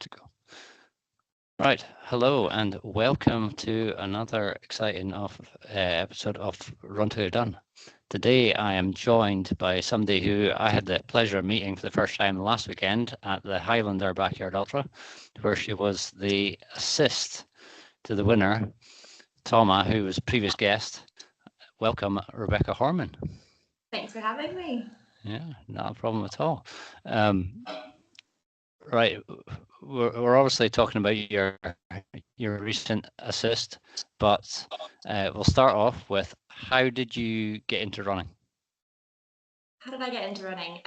to go. Right, hello and welcome to another exciting episode of Run Till You're Done. Today I am joined by somebody who I had the pleasure of meeting for the first time last weekend at the Highlander Backyard Ultra, where she was the assist to the winner, Toma, who was a previous guest. Welcome, Rebecca Hormann. Thanks for having me. Yeah, not a problem at all. Right, we're obviously talking about your recent assist, but we'll start off with, how did you get into running? How did I get into running?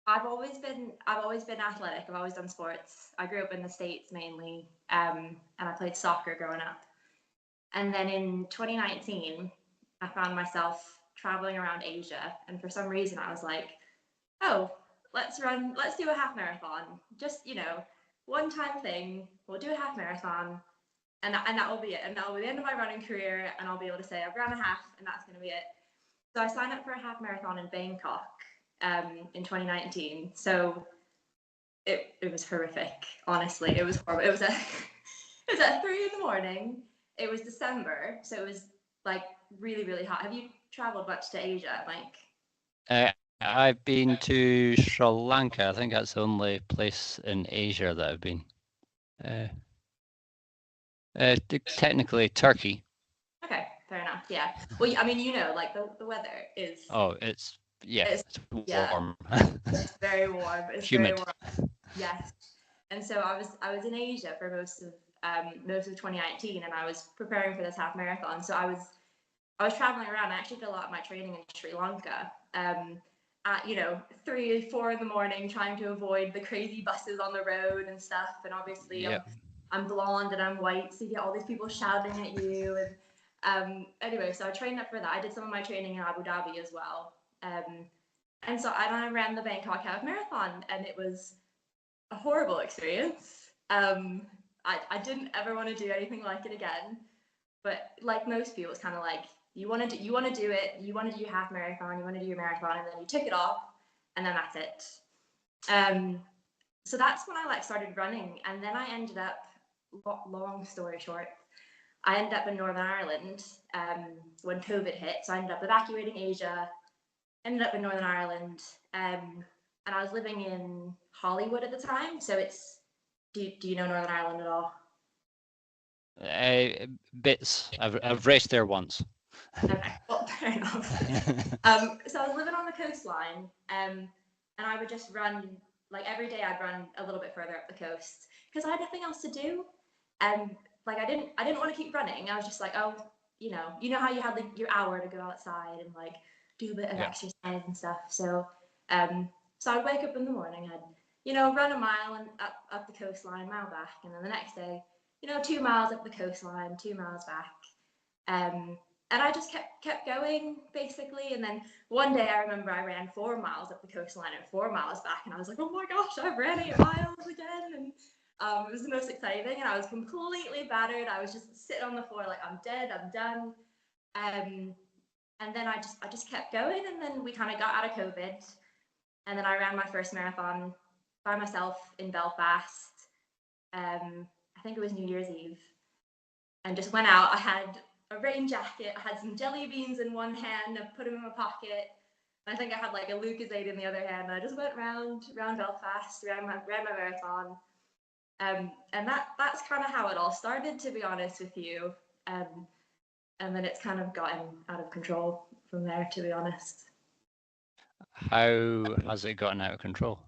I've always been athletic. I've always done sports. I grew up in the States mainly, and I played soccer growing up. And then in 2019, I found myself traveling around Asia, and for some reason I was like, oh, let's do a half marathon. Just, one-time thing. We'll do a half marathon, and that will be it. And that will be the end of my running career, and I'll be able to say I've ran a half, and that's going to be it. So I signed up for a half marathon in Bangkok in 2019. So it was horrific. Honestly, it was horrible. It was at 3 a.m. It was December, so it was like really, really hot. Have you traveled much to Asia, Mike? I've been to Sri Lanka. I think that's the only place in Asia that I've been. Technically Turkey. Okay, fair enough. Yeah. Well, I mean, like the weather is. Oh, it's warm. Yeah, it's very warm. It's humid. Very warm. Yes. And so I was in Asia for most of 2019, and I was preparing for this half marathon. So I was traveling around. I actually did a lot of my training in Sri Lanka. At 3, 4 in the morning, trying to avoid the crazy buses on the road and stuff. And obviously, Yep. I'm blonde and I'm white, so you get all these people shouting at you. And anyway, so I trained up for that. I did some of my training in Abu Dhabi as well. And so I ran the Bangkok Half Marathon, and it was a horrible experience. I didn't ever want to do anything like it again. But like most people, it's kind of like you want to do it. You want to do your half marathon. You want to do your marathon, and then you tick it off, and then that's it. So that's when I started running, and then I ended up. Long story short, I ended up in Northern Ireland when COVID hit. So I ended up evacuating Asia, ended up in Northern Ireland, and I was living in Hollywood at the time. So it's, do you know Northern Ireland at all? Bits. I've raced there once. Okay, well, fair enough. So I was living on the coastline, and I would just run, like every day I'd run a little bit further up the coast because I had nothing else to do. Like I didn't want to keep running. I was just like, oh, you know how you had like your hour to go outside and like do a bit of exercise and stuff. So I'd wake up in the morning, I'd run a mile and up the coastline, mile back, and then the next day, 2 miles up the coastline, 2 miles back. And I just kept going basically. And then one day I remember I ran 4 miles up the coastline and 4 miles back, and I was like, oh my gosh, I've ran 8 miles again. And it was the most exciting, and I was completely battered. I was just sitting on the floor like, I'm dead, I'm done. And then I just kept going, and then we kind of got out of COVID, and then I ran my first marathon by myself in Belfast. I think it was New Year's Eve, and just went out. I had a rain jacket, I had some jelly beans in one hand, I put them in my pocket. I think I had like a Lucozade in the other hand. I just went round Belfast, ran my marathon. And that's kind of how it all started, to be honest with you. And then it's kind of gotten out of control from there, to be honest. How has it gotten out of control?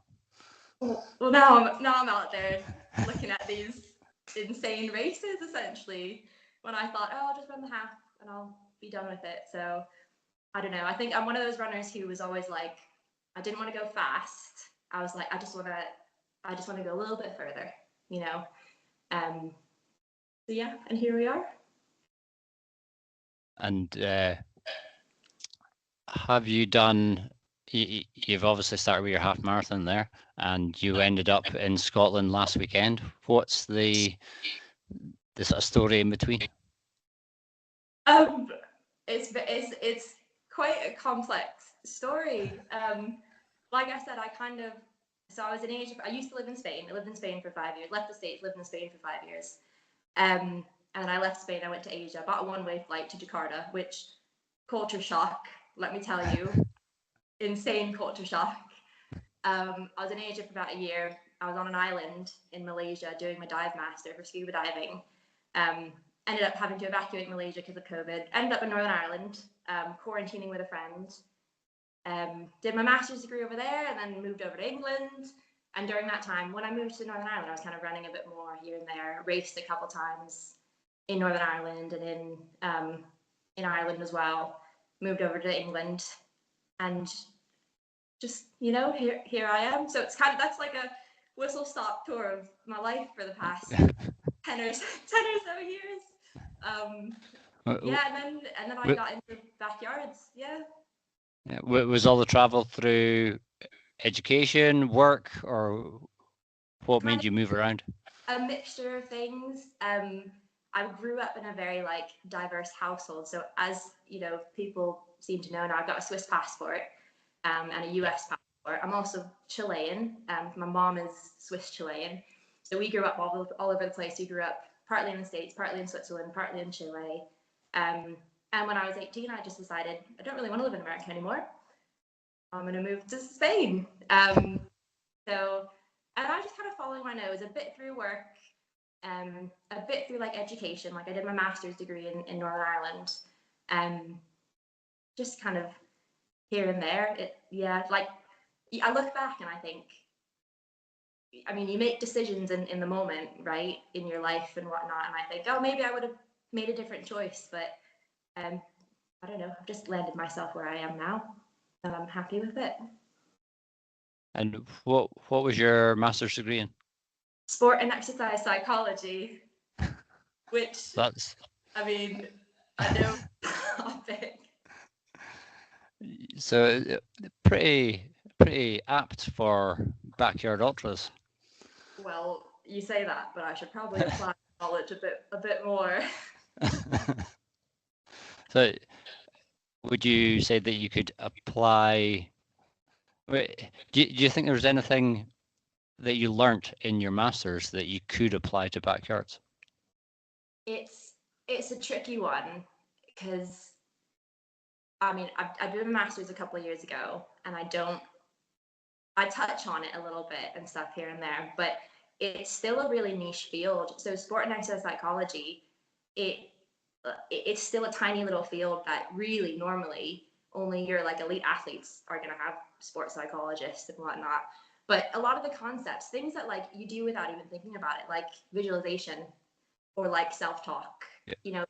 Well, now I'm out there looking at these insane races, essentially, when I thought, oh, I'll just run the half and I'll be done with it. So I don't know. I think I'm one of those runners who was always like, I didn't want to go fast. I was like, I just want to go a little bit further, So yeah, and here we are. And have you done? You've obviously started with your half marathon there, and you ended up in Scotland last weekend. What's the sort of story in between? It's quite a complex story. Like I said, I kind of So I was in Asia. I used to live in Spain. I lived in Spain for 5 years. Left the States, lived in Spain for 5 years. And then I left Spain. I went to Asia. Bought a one-way flight to Jakarta, which culture shock. Let me tell you, insane culture shock. I was in Asia for about a year. I was on an island in Malaysia doing my dive master for scuba diving. Ended up having to evacuate Malaysia because of COVID. Ended up in Northern Ireland, quarantining with a friend. Did my master's degree over there and then moved over to England. And during that time, when I moved to Northern Ireland, I was kind of running a bit more here and there. Raced a couple times in Northern Ireland and in Ireland as well. Moved over to England, and just here I am. So it's that's like a whistle stop tour of my life for the past 10 or so years. Yeah, and then I got into backyards. Yeah. Was all the travel through education, work, or what made you move around? A mixture of things. I grew up in a very diverse household. So as people seem to know now, I've got a Swiss passport and a US passport. I'm also Chilean. My mom is Swiss Chilean. So we grew up all over the place. We grew up partly in the States, partly in Switzerland, partly in Chile. And when I was 18, I just decided I don't really want to live in America anymore. I'm going to move to Spain. And I was just kind of following my nose a bit through work, a bit through education. I did my master's degree in Northern Ireland, just kind of here and there. I look back and I think, I mean, you make decisions in the moment, right, in your life and whatnot. And I think, oh, maybe I would have made a different choice, but I don't know. I've just landed myself where I am now, and I'm happy with it. And what was your master's degree in? Sport and exercise psychology, which I mean, I know topic. So pretty apt for backyard ultras. Well, you say that, but I should probably apply knowledge a bit more. So would you say that you could apply? Do you think there's anything that you learnt in your masters that you could apply to backyards? It's a tricky one because I mean I did a master's a couple of years ago, and I touch on it a little bit and stuff here and there, but it's still a really niche field. So sport and exercise psychology, it's still a tiny little field that really normally only your elite athletes are going to have sports psychologists and whatnot. But a lot of the concepts, things that you do without even thinking about it, like visualization or self-talk,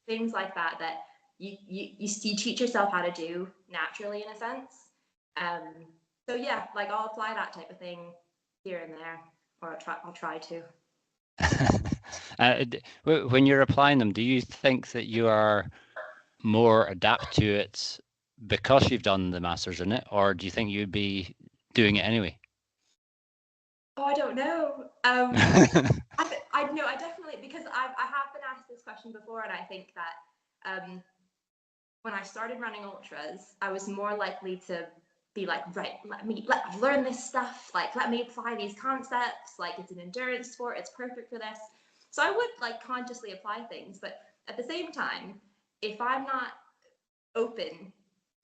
things like that you teach yourself how to do naturally in a sense. So yeah, I'll apply that type of thing here and there, or I'll try to. When you're applying them, do you think that you are more adapt to it because you've done the masters in it, or do you think you'd be doing it anyway? Oh, I don't know. I know, I definitely, because I have been asked this question before, and I think that when I started running ultras, I was more likely to be right, let me learn this stuff, let me apply these concepts, it's an endurance sport, it's perfect for this. So I would consciously apply things, but at the same time, if I'm not open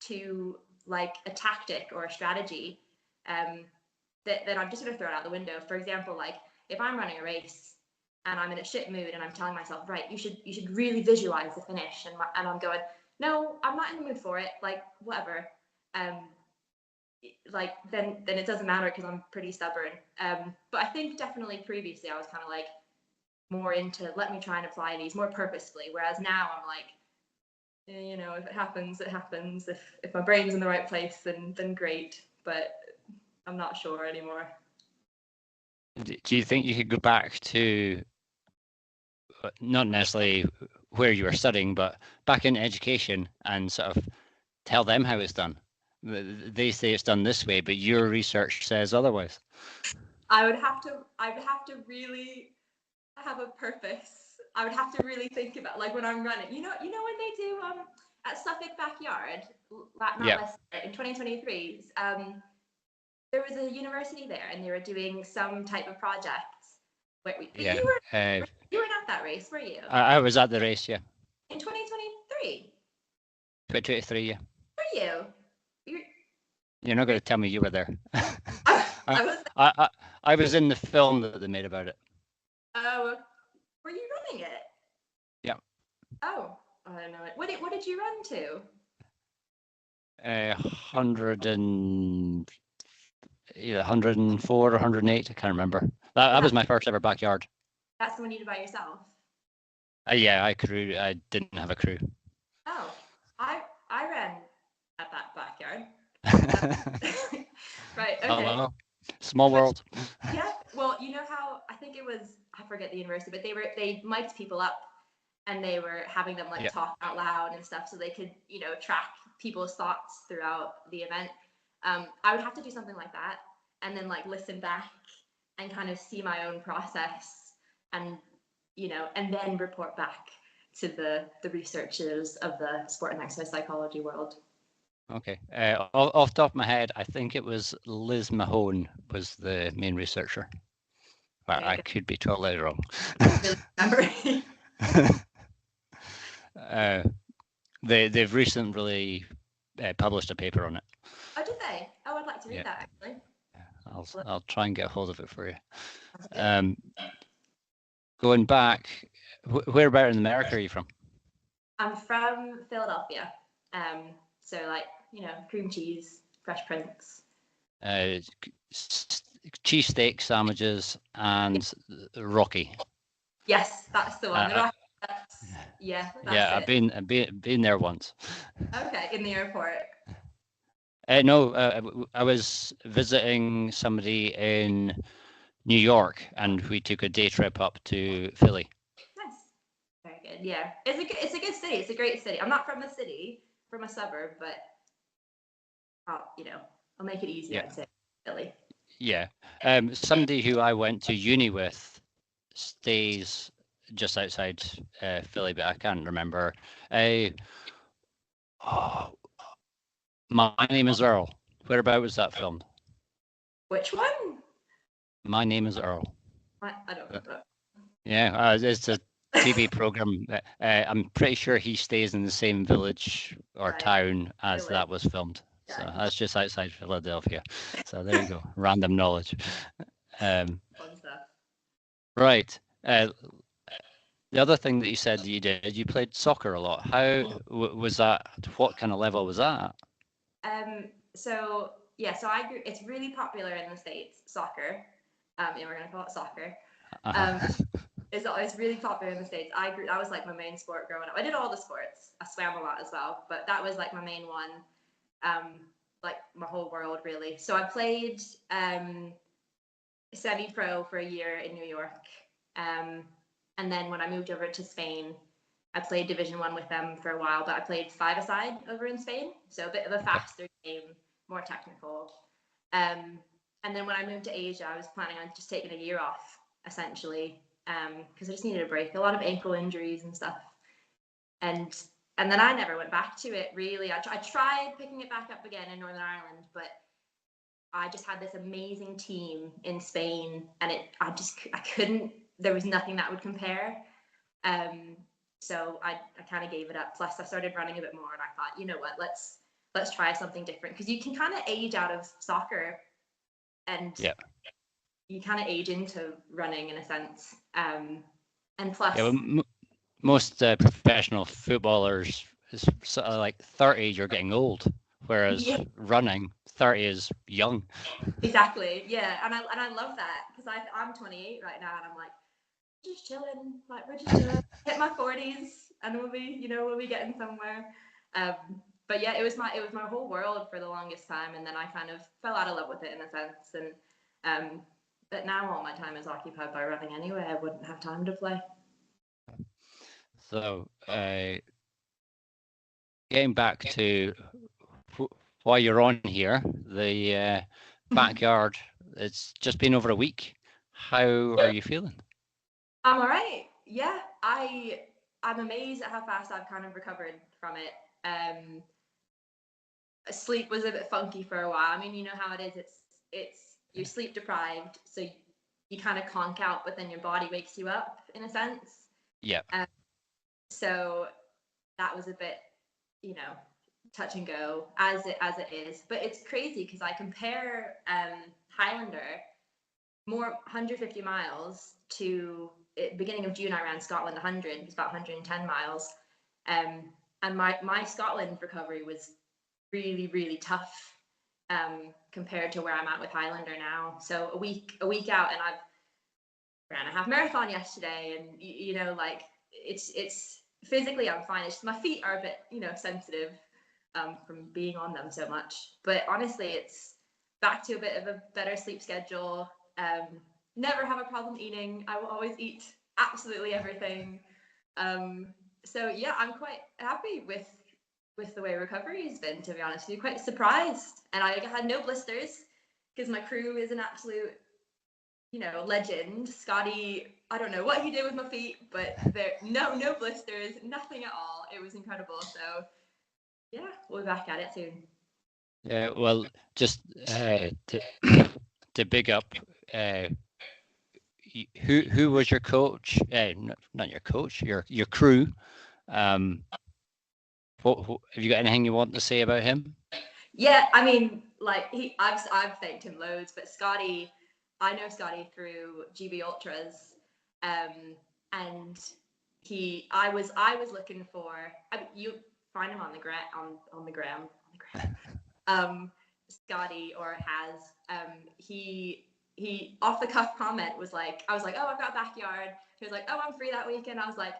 to a tactic or a strategy, then I'm just going to throw it out the window. For example, if I'm running a race and I'm in a shit mood and I'm telling myself, right, you should really visualize the finish, and I'm going, no, I'm not in the mood for it, whatever. Then it doesn't matter because I'm pretty stubborn. But I think definitely previously I was kind of more into, let me try and apply these more purposefully, whereas now I'm if it happens, it happens. If my brain's in the right place, then great. But I'm not sure anymore. Do you think you could go back to, not necessarily where you were studying, but back in education and sort of tell them how it's done? They say it's done this way, but your research says otherwise. I would have to really have a purpose. I would have to really think about when I'm running. You know when they do at Suffolk Backyard, in 2023, there was a university there, and they were doing some type of project. But Yeah. you weren't at that race, were you? I was at the race, yeah. In 2023. 2023, yeah. Were you? You're not going to tell me you were there. I was. I was in the film that they made about it. Oh, were you running it? Yeah. Oh, I don't know it. What did you run to? 104 or 108. I can't remember. That was my first ever backyard. That's the one you did by yourself. Yeah, I didn't have a crew. Oh, I ran at that backyard. Right. Okay. Hello. Small world. Yeah. Well, you know how I think it was, I forget the university, but they mic'd people up and they were having them like talk out loud and stuff so they could, track people's thoughts throughout the event. I would have to do something like that and then like listen back and kind of see my own process and, and then report back to the researchers of the sport and exercise psychology world. Okay. Off the top of my head, I think it was Liz Mahone was the main researcher. But I could be totally wrong. They've recently published a paper on it. Oh, did they? Oh, I'd like to read that actually. I'll try and get a hold of it for you. Going back, whereabout in America are you from? I'm from Philadelphia. So like, cream cheese, Fresh Prince. Cheesesteak sandwiches and Rocky. Yes, that's the one. That's I've been there once. Okay, in the airport. No, I was visiting somebody in New York, and we took a day trip up to Philly. Nice, very good. Yeah, it's a good city. It's a great city. I'm not from the city, from a suburb, but I'll make it easier to say Philly. Yeah, somebody who I went to uni with stays just outside Philly, but I can't remember. My Name is Earl. Whereabout was that filmed? Which one? My Name is Earl. I don't know. Yeah, it's a TV program. I'm pretty sure he stays in the same village or town as that was filmed. Yeah. So that's just outside Philadelphia. So there you go, random knowledge. Fun stuff. Right. The other thing that you said that you did, you played soccer a lot. How was that? What kind of level was that? So I grew. It's really popular in the States, soccer. And we're gonna call it soccer. It's really popular in the States. That was like my main sport growing up. I did all the sports. I swam a lot as well, but that was like my main one. Like my whole world really. So I played semi-pro for a year in New York. And then when I moved over to Spain, I played Division 1 with them for a while, but I played five-a-side over in Spain. So a bit of a faster game, more technical. And then when I moved to Asia, I was planning on just taking a year off, essentially, because I just needed a break. A lot of ankle injuries and stuff. And then I never went back to it, really. I tried picking it back up again in Northern Ireland, but I just had this amazing team in Spain, and I couldn't. There was nothing that would compare. So I kind of gave it up. Plus, I started running a bit more, and I thought, you know what, let's try something different, because you can kind of age out of soccer, and you kind of age into running in a sense. And plus, most professional footballers is sort of like 30, you're getting old, whereas running 30 is young. Exactly. Yeah, and I love that, because I'm 28 right now, and I'm like, just chilling, like we're just chilling. Hit my 40s, and we'll be getting somewhere. But yeah, it was my whole world for the longest time, and then I kind of fell out of love with it in a sense. And but now all my time is occupied by running anyway. I wouldn't have time to play. So, getting back to why you're on here, the backyard. It's just been over a week. How are you feeling? I'm all right. Yeah, I'm amazed at how fast I've kind of recovered from it. Sleep was a bit funky for a while. I mean, you know how it is. you're sleep deprived, so you kind of conk out, but then your body wakes you up in a sense. Yeah. So that was a bit, touch and go as it is. But it's crazy because I compare Highlander, more 150 miles, to beginning of June I ran Scotland 100. It was about 110 miles. And my Scotland recovery was really, really tough compared to where I'm at with Highlander now. So a week out, and I've ran a half marathon yesterday, and it's physically I'm fine. It's just my feet are a bit sensitive from being on them so much. But honestly, it's back to a bit of a better sleep schedule. Never have a problem eating. I will always eat absolutely everything. So yeah, I'm quite happy with the way recovery has been, to be honest with you. Quite surprised. And I had no blisters because my crew is an absolute legend. Scotty, I don't know what he did with my feet, but there no blisters, nothing at all. It was incredible. So yeah, we'll be back at it soon. Yeah, well, just to big up, who was your coach? Not your coach, your crew. What have you got anything you want to say about him? Yeah, I mean, like I've thanked him loads, but Scotty, I know Scotty through GB Ultras, and I was looking for, you find him on the gram, Scotty or he off the cuff comment was like, I was like, oh, I've got a backyard. He was like, oh, I'm free that weekend. I was like,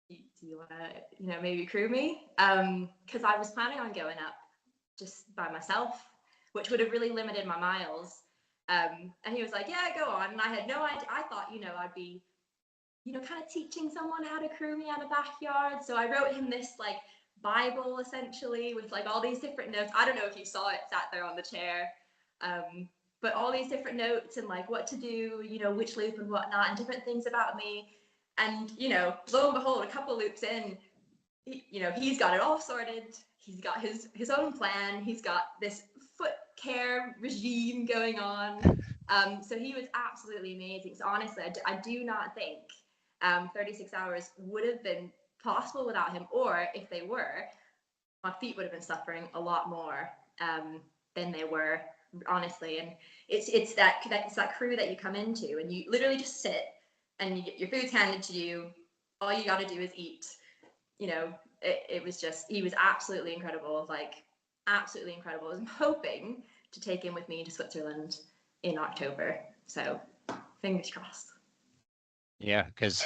do you want to maybe crew me? Because I was planning on going up just by myself, which would have really limited my miles. And he was like, yeah, go on. And I had no idea. I thought, I'd be, kind of teaching someone how to crew me out of backyard. So I wrote him this like Bible essentially with like all these different notes. I don't know if you saw it sat there on the chair. But all these different notes and like what to do, which loop and whatnot, and different things about me. And, lo and behold, a couple loops in, he's got it all sorted. He's got his own plan. He's got this foot care regime going on. So he was absolutely amazing. So honestly, I do not think 36 hours would have been possible without him, or if they were, my feet would have been suffering a lot more than they were, honestly. And it's that crew that you come into, and you literally just sit, and your food's handed to you. All you got to do is eat. It was just, he was absolutely incredible, like absolutely incredible. I'm hoping to take him with me to Switzerland in October. So fingers crossed. Yeah, because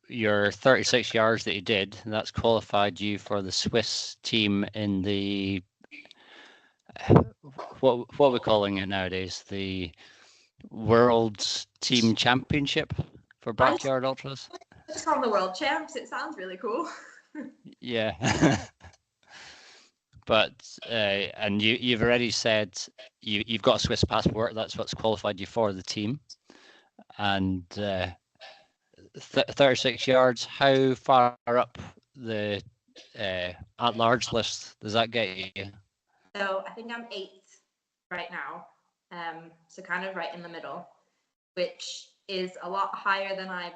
your 36 yards that you did, that's qualified you for the Swiss team in the what are we calling it nowadays? The World Team Championship for backyard ultras. It's called the World Champs. It sounds really cool. Yeah. But and you've already said you've got a Swiss passport. That's what's qualified you for the team. And 36 yards. How far up the at large list does that get you? So I think I'm 8th right now. So kind of right in the middle, which is a lot higher than I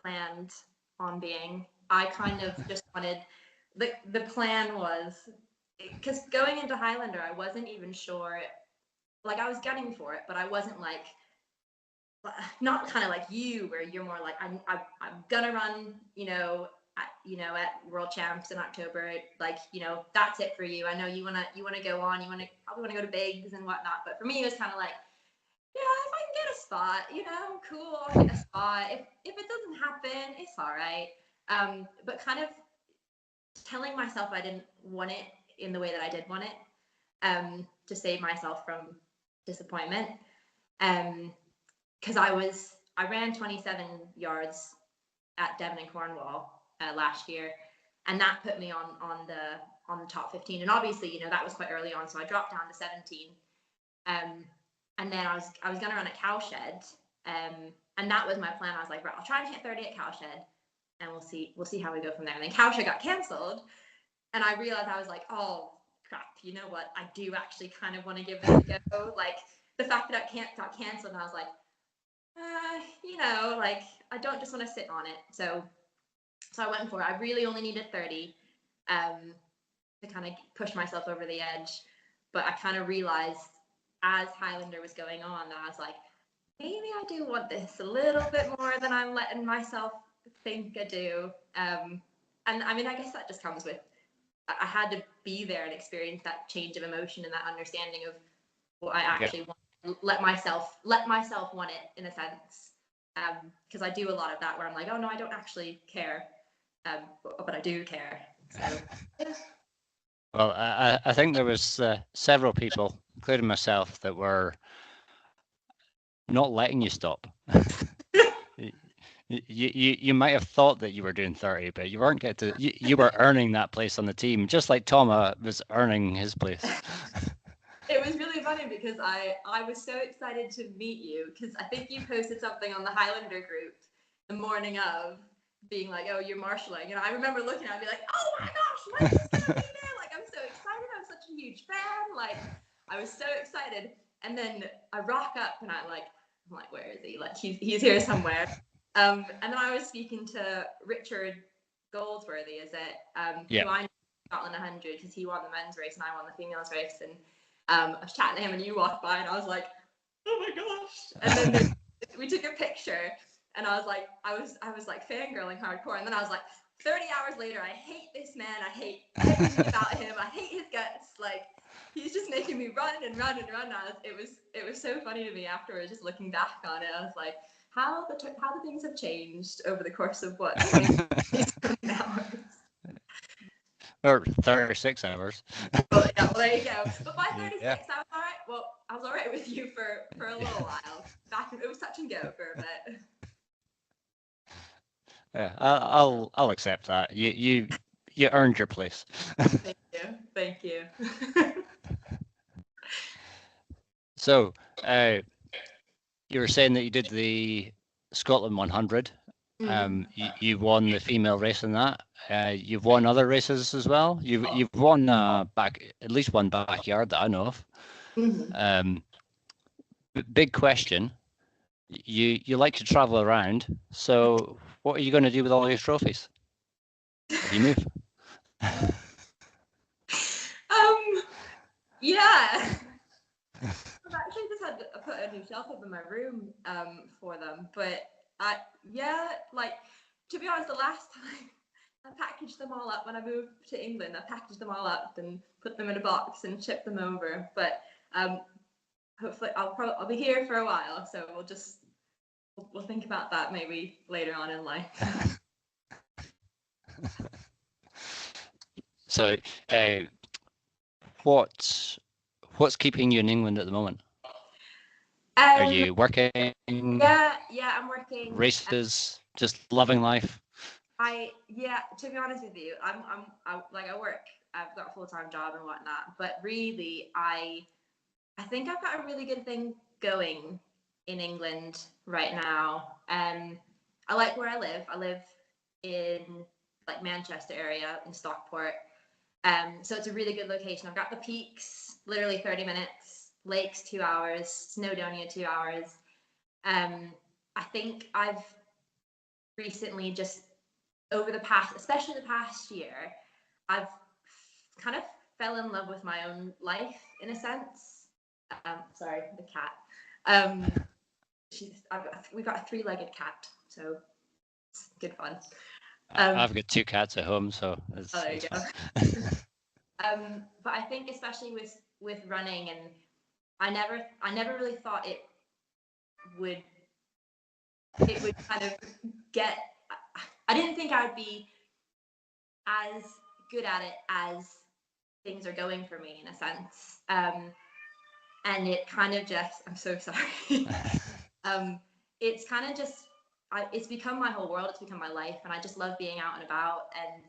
planned on being. I kind of just wanted, the plan was, because going into Highlander, I wasn't even sure, like I was gunning for it, but I wasn't like, not kind of like you, where you're more like, I'm gonna run, at World Champs in October, like, that's it for you. I know you wanna go on, probably wanna go to bigs and whatnot, but for me it was kind of like, yeah, if I can get a spot, cool, I'll get a spot. If it doesn't happen, it's all right. But kind of telling myself I didn't want it in the way that I did want it, to save myself from disappointment. Because I ran 27 yards at Devon and Cornwall last year, and that put me on the top 15. And obviously, that was quite early on, so I dropped down to 17. And then I was gonna run at Cowshed, and that was my plan. I was like, right, I'll try and hit 30 at Cowshed, and we'll see how we go from there. And then Cowshed got cancelled, and I realized, I was like, oh crap, you know what? I do actually kind of want to give this a go. Like the fact that I got cancelled, and I was like, you know, like I don't just want to sit on it. So I went for it. I really only needed 30 to kind of push myself over the edge. But I kind of realized as Highlander was going on that I was like, maybe I do want this a little bit more than I'm letting myself think I do. And I mean, I guess that just comes with, I had to be there and experience that change of emotion and that understanding of what I actually want. Let myself want it in a sense. Because I do a lot of that where I'm like, oh no, I don't actually care. But I do care. So, yeah. Well, I think there was several people, including myself, that were not letting you stop. You might have thought that you were doing 30, but you weren't getting to. You were earning that place on the team, just like Toma was earning his place. It was really funny because I was so excited to meet you because I think you posted something on the Highlander group the morning of, being like, oh, you're marshalling. And I remember looking at it and be like, oh my gosh, Mike's gonna be there. Like, I'm so excited. I'm such a huge fan. Like, I was so excited. And then I rock up and I'm like, where is he? Like, he's here somewhere. And then I was speaking to Richard Goldsworthy, is it? Who I know Scotland 100 because he won the men's race and I won the females race. And I was chatting to him and you walked by and I was like, oh my gosh. And then we took a picture and I was like fangirling hardcore. And then I was like, 30 hours later, I hate this man. I hate everything about him. I hate his guts. Like, he's just making me run and run and run. It was so funny to me afterwards, just looking back on it. I was like, how the things have changed over the course of what 20 hours. Or 36 hours. Well, there you go. But by 36, I was all right. Well, I was all right with you for a little while. It was touch and go for a bit. Yeah, I'll accept that. You earned your place. Thank you. So, you were saying that you did the Scotland 100. You won the female race in that. You've won other races as well. You've won at least one backyard that I know of. Big question. You like to travel around. So what are you going to do with all your trophies? If you move. Yeah. I've actually just had to put a new shelf up in my room for them, but to be honest, the last time I packaged them all up when I moved to England, I packaged them all up and put them in a box and shipped them over. But hopefully I'll be here for a while, so we'll think about that maybe later on in life. So, what's keeping you in England at the moment? Are you working? Yeah, I'm working. Races, just loving life. To be honest with you, I work. I've got a full-time job and whatnot, but really, I think I've got a really good thing going in England right now. I like where I live. I live in like Manchester area in Stockport. So it's a really good location. I've got the peaks, literally 30 minutes, lakes 2 hours, Snowdonia 2 hours. I think I've recently just especially the past year, I've kind of fell in love with my own life in a sense. Sorry, the cat. We've got a 3-legged cat, so it's good fun. I've got 2 cats at home, so there you go. But I think especially with running, and I never really thought it would kind of get. I didn't think I would be as good at it as things are going for me in a sense. And it kind of just, I'm so sorry. It's kind of just, it's become my whole world. It's become my life. And I just love being out and about. And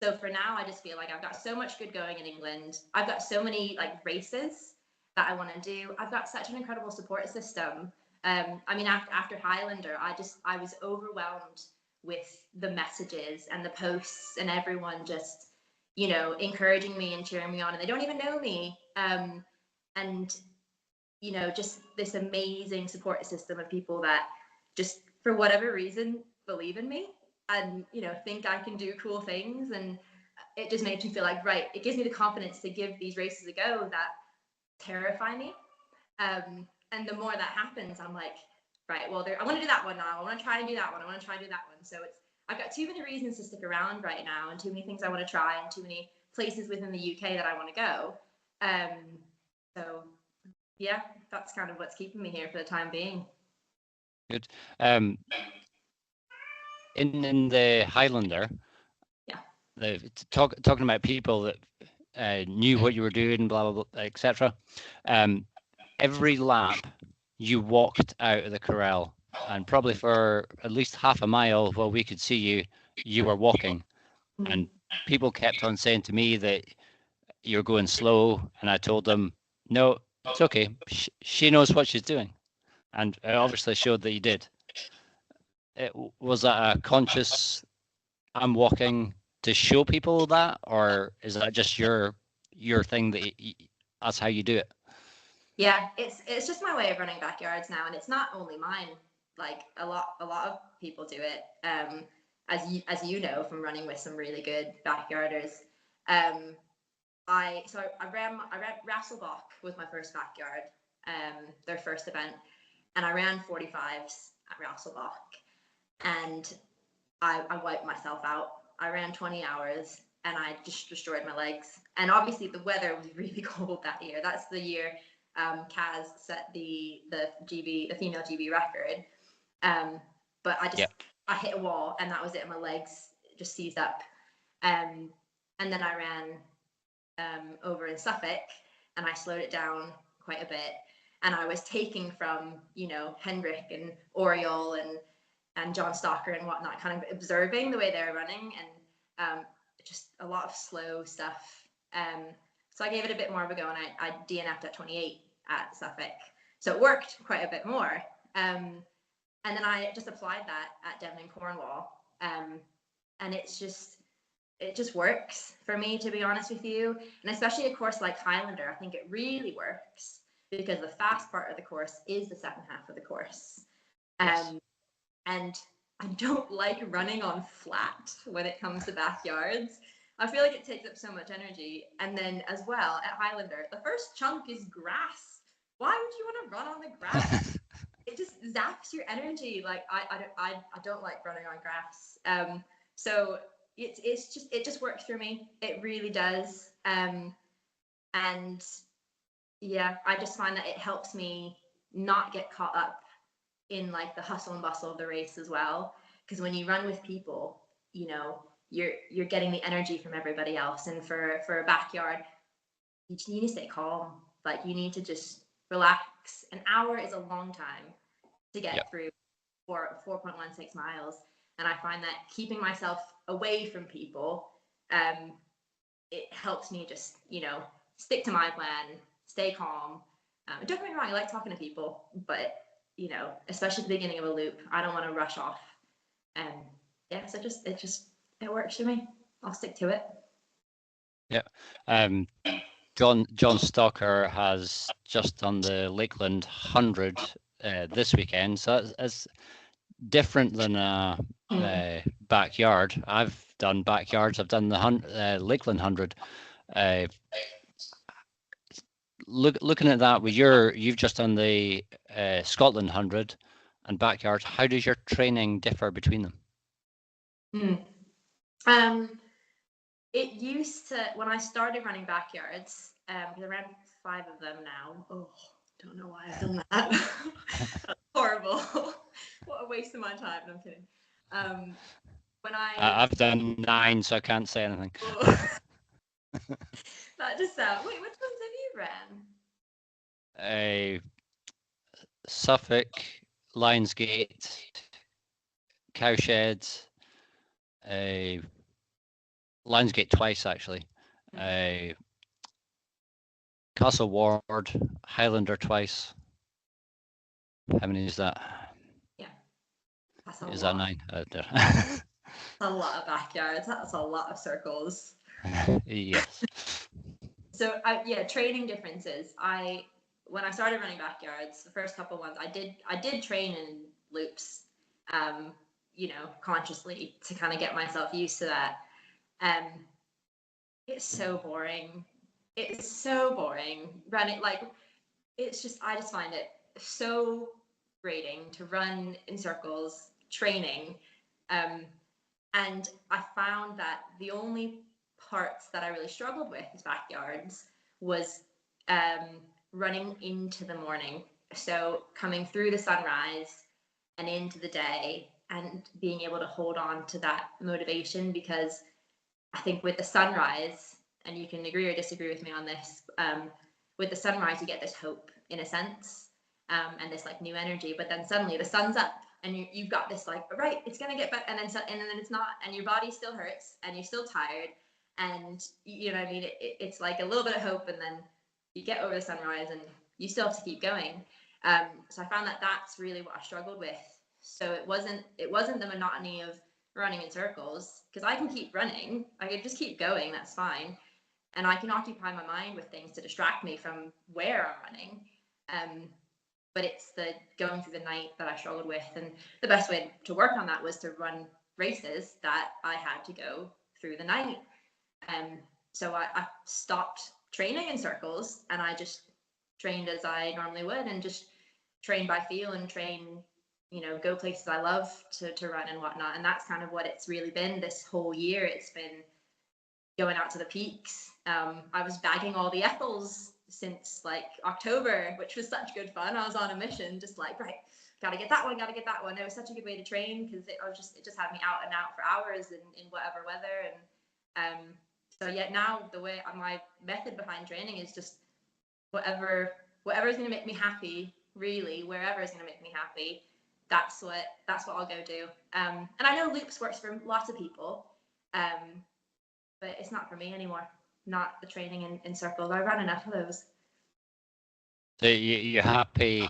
so for now, I just feel like I've got so much good going in England. I've got so many like races that I want to do. I've got such an incredible support system. I mean, after Highlander, I was overwhelmed with the messages and the posts and everyone just you know, encouraging me and cheering me on, and they don't even know me. And you know, just this amazing support system of people that just for whatever reason believe in me and, you know, think I can do cool things. And it just makes me feel like, right, it gives me the confidence to give these races a go that terrify me. And the more that happens, I'm like, right, well, I want to do that one now. I want to try and do that one. I want to try and do that one. So I've got too many reasons to stick around right now, and too many things I want to try, and too many places within the UK that I want to go. So yeah, that's kind of what's keeping me here for the time being. Good. In the Highlander, yeah, talking about people that knew what you were doing, blah blah blah, etc. Every lap you walked out of the corral, and probably for at least half a mile while we could see you, you were walking, and people kept on saying to me that you're going slow, and I told them, no, it's okay. She knows what she's doing, and it obviously showed that you did. Was that a conscious? I'm walking to show people that, or is that just your thing that that's how you do it? Yeah, it's just my way of running backyards now, and it's not only mine. Like a lot of people do it. As you know from running with some really good backyarders. I ran Rasselbach was my first backyard, their first event, and I ran 45s at Rasselbach, and I wiped myself out. I ran 20 hours and I just destroyed my legs. And obviously the weather was really cold that year. That's the year Kaz set the female GB record. But I hit a wall, and that was it. My legs just seized up. And then I ran over in Suffolk, and I slowed it down quite a bit. And I was taking from, you know, Hendrik and Oriol and John Stalker and whatnot, kind of observing the way they're running, and just a lot of slow stuff. So I gave it a bit more of a go, and I DNF'd at 28 at Suffolk. So it worked quite a bit more. And then I just applied that at Devon and Cornwall. And it just works for me, to be honest with you. And especially a course like Highlander, I think it really works because the fast part of the course is the second half of the course. Yes. And I don't like running on flat when it comes to backyards. I feel like it takes up so much energy. And then as well at Highlander, the first chunk is grass. Why would you want to run on the grass? It just zaps your energy. Like I don't like running on grass. So it just works for me. It really does. And yeah, I just find that it helps me not get caught up in like the hustle and bustle of the race as well. Because when you run with people, you know, you're getting the energy from everybody else. And for a backyard, you just need to stay calm. Like you need to just relax. An hour is a long time to get through 4.16 miles. And I find that keeping myself away from people, it helps me just, you know, stick to my plan, stay calm. Don't get me wrong, I like talking to people, but you know, especially at the beginning of a loop, I don't want to rush off. And yeah, so it works for me. I'll stick to it. Yeah. John Stalker has just done the Lakeland 100 this weekend, so it's different than a backyard. I've done backyards. I've done the Lakeland 100. Looking at that, you've just done the Scotland 100 and backyards. How does your training differ between them? It used to, when I started running backyards, because I ran 5 of them now. Oh, don't know why I've done that. That's horrible. What a waste of my time. No, I'm kidding. I've done 9, so I can't say anything. That just sounds. Wait, which ones have you ran? Suffolk, Lionsgate, Cowshed, Lionsgate twice actually. Castle Ward, Highlander twice. How many is that? Yeah. Is that 9? A lot of backyards. That's a lot of circles. Yes. So yeah, training differences. When I started running backyards, the first couple ones, I did train in loops, um, consciously to kind of get myself used to that. Um, it's so boring. It's so boring running. Like I just find it so grating to run in circles, training. And I found that the only parts that I really struggled with backyards was running into the morning. So coming through the sunrise and into the day and being able to hold on to that motivation, because I think with the sunrise, and you can agree or disagree with me on this, with the sunrise, you get this hope in a sense, and this like new energy. But then suddenly the sun's up, and you've got this like, right, it's gonna get better, and then it's not, and your body still hurts, and you're still tired, and you know what I mean. It's like a little bit of hope, and then you get over the sunrise, and you still have to keep going. So I found that that's really what I struggled with. So it wasn't the monotony of running in circles, because I can keep running. I can just keep going. That's fine, and I can occupy my mind with things to distract me from where I'm running. But it's the going through the night that I struggled with, and the best way to work on that was to run races that I had to go through the night. So I stopped training in circles, and I just trained as I normally would, and just train by feel and train, go places I love to run and whatnot. And that's kind of what it's really been this whole year. It's been going out to the peaks. I was bagging all the Ethels since like October, which was such good fun. I was on a mission, just like, right, gotta get that one. It was such a good way to train, because it just had me out and out for hours in whatever weather. And so yeah, now the way my method behind training is just whatever is going to make me happy, really, wherever is going to make me happy. That's what I'll go do. And I know loops works for lots of people, but it's not for me anymore. Not the training in circles. I ran enough of those. So you're happy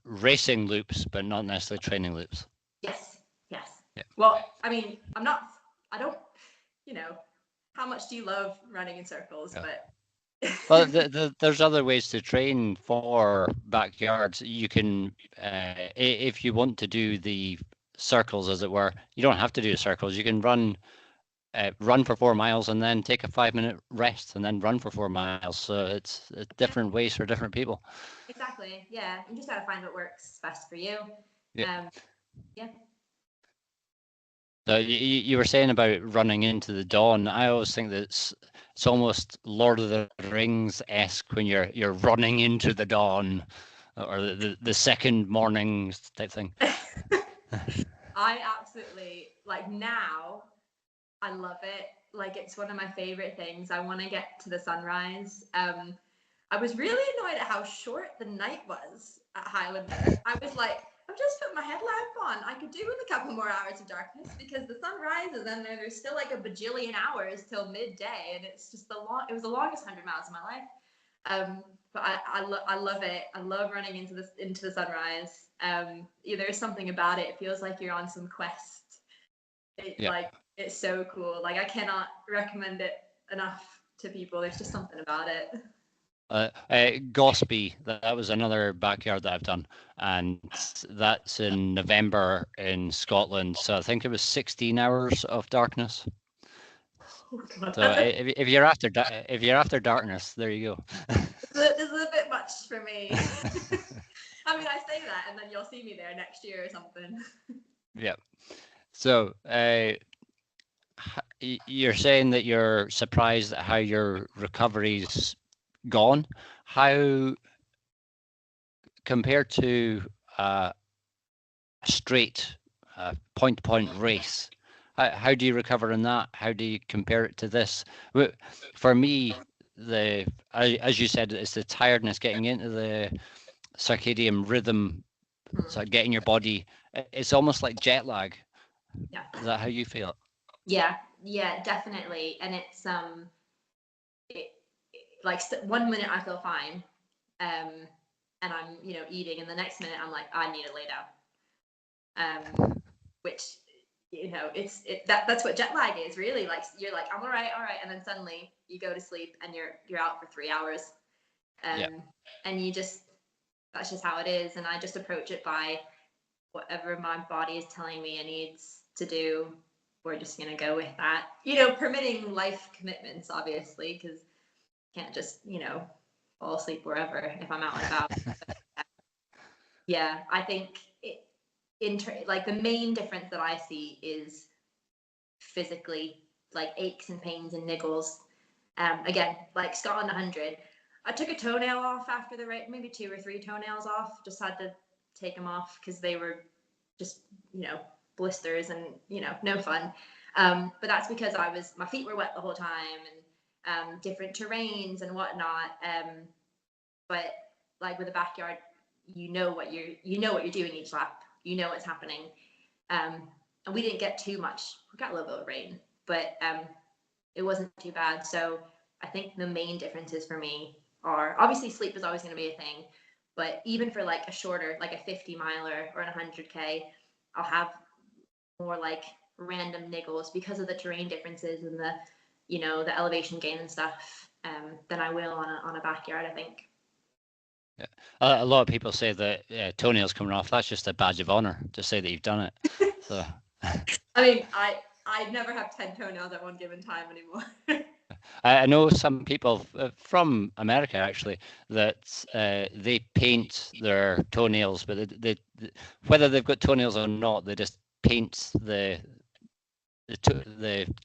racing loops, but not necessarily training loops. Yes. Yeah. Well, I mean, I don't, how much do you love running in circles? Yeah. But well, there's other ways to train for backyards. You can, if you want to do the circles, as it were, you don't have to do circles. You can run for 4 miles and then take a 5-minute rest and then run for 4 miles. So it's different ways for different people. Exactly. Yeah. You just got to find what works best for you. Yeah. Yeah. So you were saying about running into the dawn. I always think that it's almost Lord of the Rings-esque when you're running into the dawn, or the second morning type thing. I absolutely now. I love it. Like, it's one of my favorite things. I want to get to the sunrise. I was really annoyed at how short the night was at Highlander. I was like, I've just put my headlamp on. I could do with a couple more hours of darkness, because the sun rises and there's still like a bajillion hours till midday, and it's just it was the longest 100 miles of my life. But I love it. I love running into the sunrise. There's something about it. It feels like you're on some quest. It's so cool. Like, I cannot recommend it enough to people. There's just something about it. Gospey, that was another backyard that I've done, and that's in November in Scotland. So I think it was 16 hours of darkness. Oh, God. So if you're after darkness, there you go. This is a bit much for me. I mean, I say that, and then you'll see me there next year or something. Yeah. So you're saying that you're surprised at how your recovery's gone. How, compared to a straight point-to-point race, how do you recover in that? How do you compare it to this? For me, as you said, it's the tiredness, getting into the circadian rhythm, so getting your body. It's almost like jet lag. Yeah. Is that how you feel? Yeah, definitely. And it's like 1 minute I feel fine, and I'm eating, and the next minute I'm like, I need to lay down, which that's what jet lag is really. Like you're like, I'm all right, and then suddenly you go to sleep and you're out for 3 hours, Yeah. and that's just how it is. And I just approach it by whatever my body is telling me it needs to do. We're just gonna go with that, permitting life commitments, obviously, because can't just fall asleep wherever if I'm out and about. Yeah, I think like the main difference that I see is physically, like aches and pains and niggles. Again, like Scotland 100, I took a toenail off after the race, maybe 2 or 3 toenails off. Just had to take them off because they were just blisters and no fun. But that's because my feet were wet the whole time, and different terrains and whatnot. But like with the backyard, you know what you're doing each lap. You know what's happening. And we didn't get too much. We got a little bit of rain, but it wasn't too bad. So I think the main differences for me are obviously sleep is always going to be a thing, but even for like a shorter, like a 50 miler or a 100K, I'll have more like random niggles because of the terrain differences and the elevation gain and stuff, than I will on a backyard, I think. Yeah. A lot of people say that toenails coming off, that's just a badge of honor to say that you've done it. So I mean, I never have 10 toenails at one given time anymore. I know some people from America actually that they paint their toenails, but they whether they've got toenails or not, they just paint the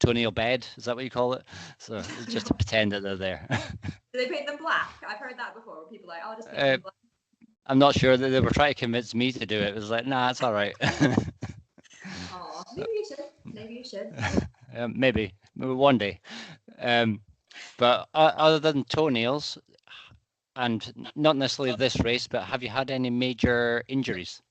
toenail bed. Is that what you call it? So just to pretend that they're there. Do they paint them black? I've heard that before. Where people are like, I'll just paint them black. I'm not sure that they were trying to convince me to do it. It was like, nah, it's all right. Oh, maybe you should. Maybe you should. Maybe one day. But other than toenails, and not necessarily this race, but have you had any major injuries?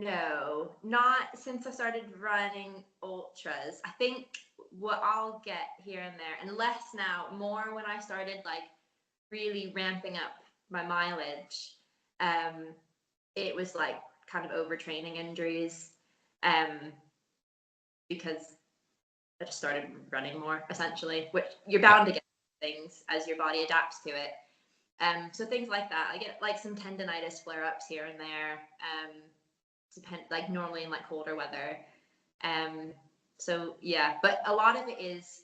No, not since I started running ultras. I think what I'll get here and there, and less now, more when I started like really ramping up my mileage. It was like kind of overtraining injuries, because I just started running more essentially, which you're bound to get things as your body adapts to it. So things like that. I get like some tendonitis flare-ups here and there. Like normally in like colder weather. So yeah, but a lot of it is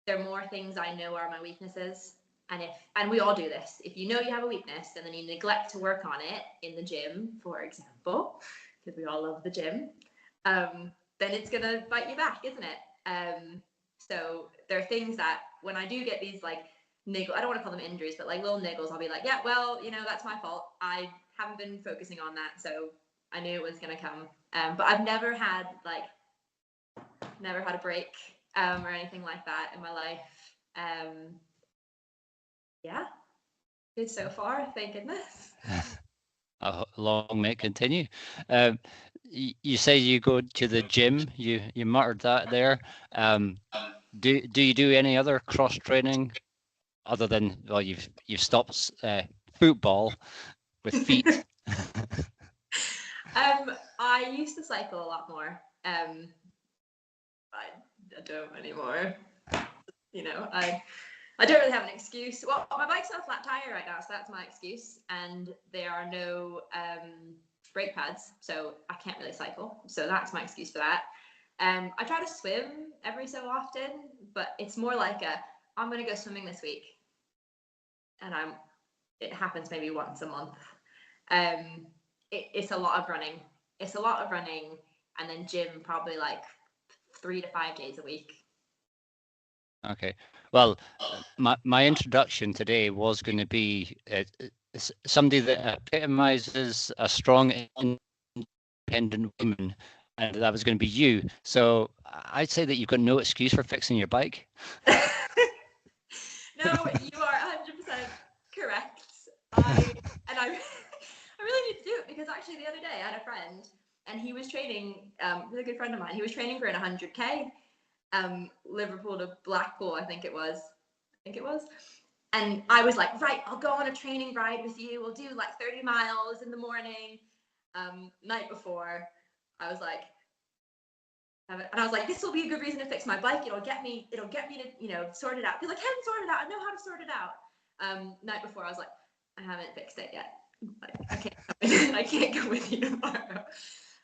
there are more things I know are my weaknesses. And we all do this. If you know you have a weakness and then you neglect to work on it in the gym, for example, because we all love the gym, then it's gonna bite you back, isn't it? So there are things that when I do get these like I don't want to call them injuries, but like little niggles, I'll be like, yeah, well, that's my fault. I haven't been focusing on that, so I knew it was gonna come. But I've never had a break or anything like that in my life. Yeah, good so far, thank goodness. Long may it continue. You say you go to the gym. You muttered that there. Do you do any other cross training other than, well, you've stopped football with feet? I used to cycle a lot more. I don't anymore. I don't really have an excuse. Well, my bike's on a flat tire right now, so that's my excuse. And there are no brake pads, so I can't really cycle. So that's my excuse for that. I try to swim every so often, but it's more like I'm going to go swimming this week. And it happens maybe once a month. It's a lot of running. And then gym probably like 3 to 5 days a week. Okay. Well, my introduction today was going to be somebody that epitomizes a strong, independent woman, and that was going to be you. So I'd say that you've got no excuse for fixing your bike. No, you are 100% correct. I really need to do it because actually the other day I had a friend and he was training, with a good friend of mine. He was training for an 100K, Liverpool to Blackpool, I think it was. And I was like, right, I'll go on a training ride with you. We'll do like 30 miles in the morning. Night before, I was like, this will be a good reason to fix my bike. It'll get me to, sort it out. Because I can sort it out. I know how to sort it out. Night before, I was like, I haven't fixed it yet. I can't go with you tomorrow.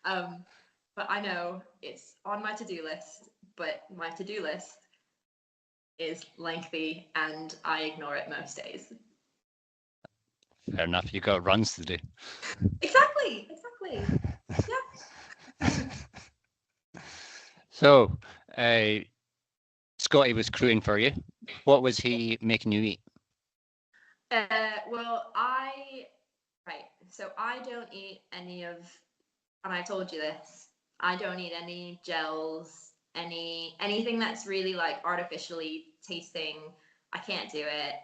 But I know it's on my to-do list, but my to-do list is lengthy and I ignore it most days. Fair enough. You've got runs to do. Exactly. Yeah. So, Scotty was crewing for you. What was he making you eat? So I don't eat any of, and I told you this, I don't eat any gels, anything that's really like artificially tasting. I can't do it.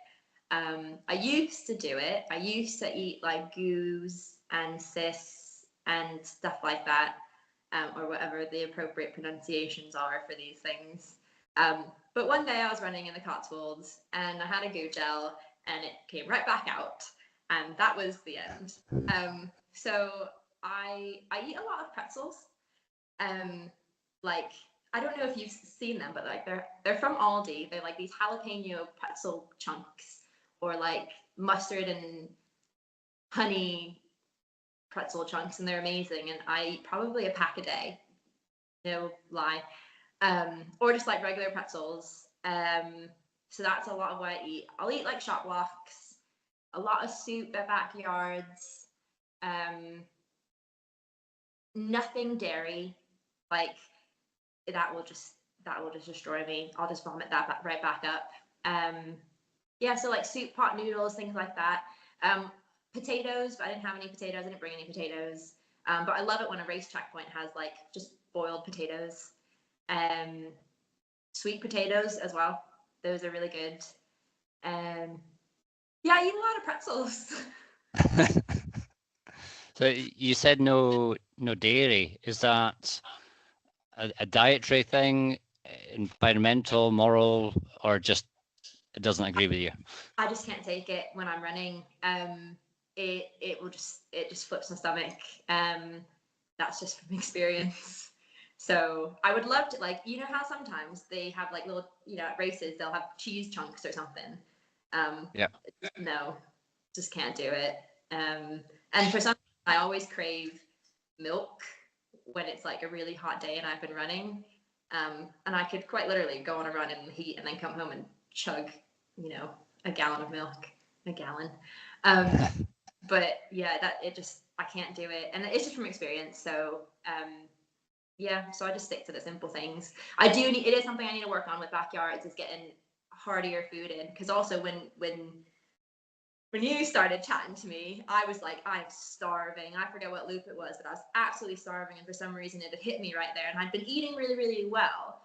I used to do it. I used to eat like goos and cis and stuff like that, or whatever the appropriate pronunciations are for these things. But one day I was running in the Cotswolds and I had a goo gel and it came right back out, and that was the end. So I eat a lot of pretzels. Like, I don't know if you've seen them, but like they're from Aldi. They're like these jalapeno pretzel chunks, or like mustard and honey pretzel chunks, and they're amazing. And I eat probably a pack a day, no lie. Or just like regular pretzels. So that's a lot of what I eat. I'll eat like shop blocks, a lot of soup at backyards. Nothing dairy, like that will just destroy me. I'll just vomit that right back up. Yeah, so like soup, pot noodles, things like that. Potatoes, but I didn't have any potatoes. I didn't bring any potatoes. But I love it when a race checkpoint has like just boiled potatoes. Sweet potatoes as well. Those are really good. Yeah, I eat a lot of pretzels. So you said no dairy. Is that a dietary thing, environmental, moral, or just it doesn't agree with you? I just can't take it when I'm running. It just flips my stomach. That's just from experience. So I would love to, like, you know how sometimes they have like little, at races they'll have cheese chunks or something. Yeah. No, just can't do it. And for some, I always crave milk when it's like a really hot day and I've been running. And I could quite literally go on a run in the heat and then come home and chug, a gallon of milk, a gallon. But yeah, I can't do it. And it's just from experience. So, yeah, so I just stick to the simple things. It is something I need to work on with backyards, is getting heartier food in. Because also when you started chatting to me, I was like, I'm starving. I forget what loop it was, but I was absolutely starving. And for some reason, it had hit me right there. And I'd been eating really, really well,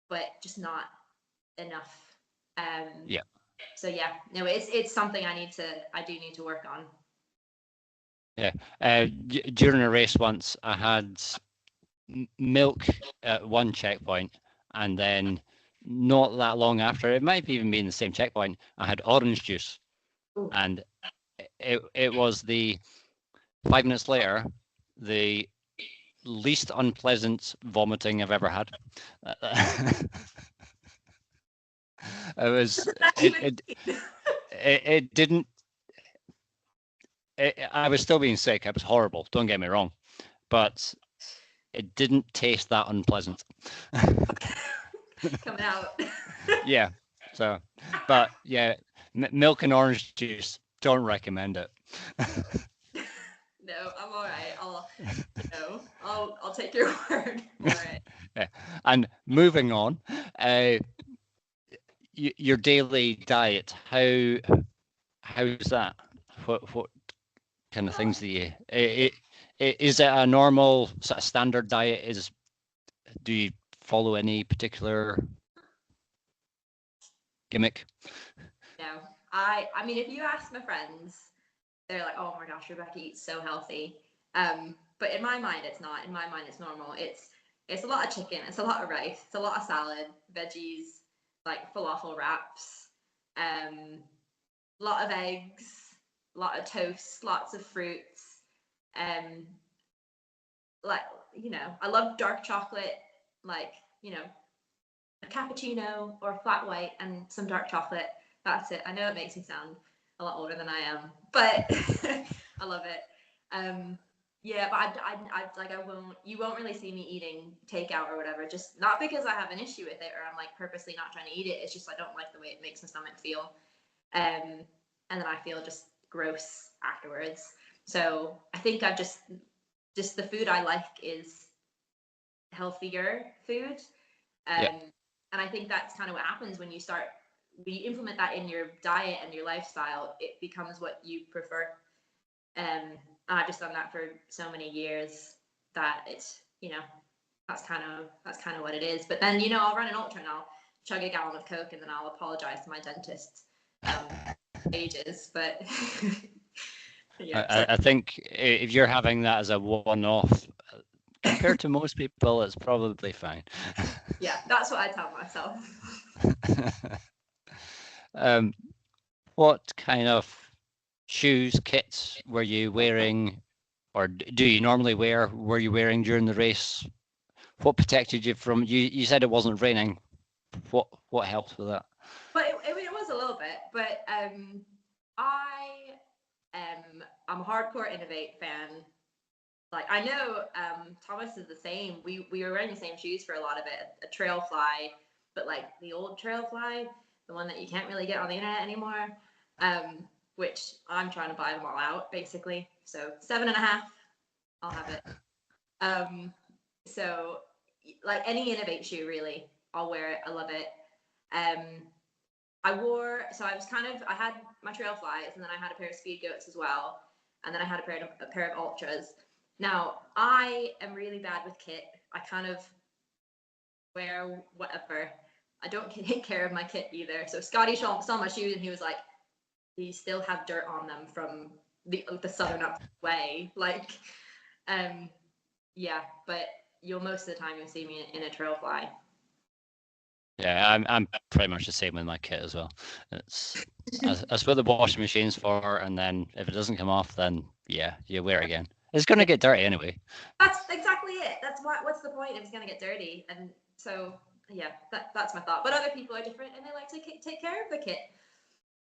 but just not enough. Yeah. So yeah, no, it's something I do need to work on. Yeah. During a race once, I had milk at one checkpoint, and then not that long after, it might even be in the same checkpoint, I had orange juice. Ooh. And it was 5 minutes later, the least unpleasant vomiting I've ever had. It didn't. I was still being sick. It was horrible. Don't get me wrong, but it didn't taste that unpleasant. Coming out. Yeah. So, but yeah, milk and orange juice. Don't recommend it. No, I'm all right. I'll take your word for it. Yeah. And moving on, your daily diet. How's that? What kind of things do you? Is it a normal sort of standard diet? Do you follow any particular gimmick? No, I mean, if you ask my friends, they're like, "Oh my gosh, Rebecca eats so healthy." But in my mind, it's not. In my mind, it's normal. It's a lot of chicken. It's a lot of rice. It's a lot of salad, veggies, like falafel wraps, a lot of eggs, a lot of toast, lots of fruits. like, I love dark chocolate, like, a cappuccino or a flat white and some dark chocolate. That's it. I know it makes me sound a lot older than I am, but I love it. Yeah, but you won't really see me eating takeout or whatever, just not because I have an issue with it or I'm like purposely not trying to eat it. It's just I don't like the way it makes my stomach feel. And then I feel just gross afterwards. So I think I've just the food I like is healthier food. Yeah. And I think that's kind of what happens when you implement that in your diet and your lifestyle, it becomes what you prefer. And I've just done that for so many years that it's, that's kind of what it is. But then, I'll run an ultra and I'll chug a gallon of Coke and then I'll apologize to my dentist ages. But I think if you're having that as a one-off, compared to most people, it's probably fine. Yeah, that's what I tell myself. What kind of shoes, kits were you wearing, or do you normally wear? Were you wearing during the race? What protected you from? You said it wasn't raining. What helped with that? But it was a little bit. But I'm a hardcore Innovate fan. Like, I know Thomas is the same. We were wearing the same shoes for a lot of it. A Trail Fly, but like the old Trail Fly, the one that you can't really get on the internet anymore. Which I'm trying to buy them all out, basically. So 7.5, I'll have it. So like any Innovate shoe, really, I'll wear it. I love it. I had my Trail Flies, and then I had a pair of Speed Goats as well, and then I had a pair of Ultras. Now, I am really bad with kit. I kind of wear whatever. I don't take care of my kit either. So Scotty saw my shoes and he was like, these still have dirt on them from the Southern Up way. Like, yeah, but most of the time you'll see me in a Trail Fly. Yeah, I'm pretty much the same with my kit as well. That's what the washing machine's for, and then if it doesn't come off, then yeah, you wear it again. It's gonna get dirty anyway. That's exactly it. That's what's the point if it's gonna get dirty? And so yeah, that's my thought. But other people are different, and they like to take care of the kit.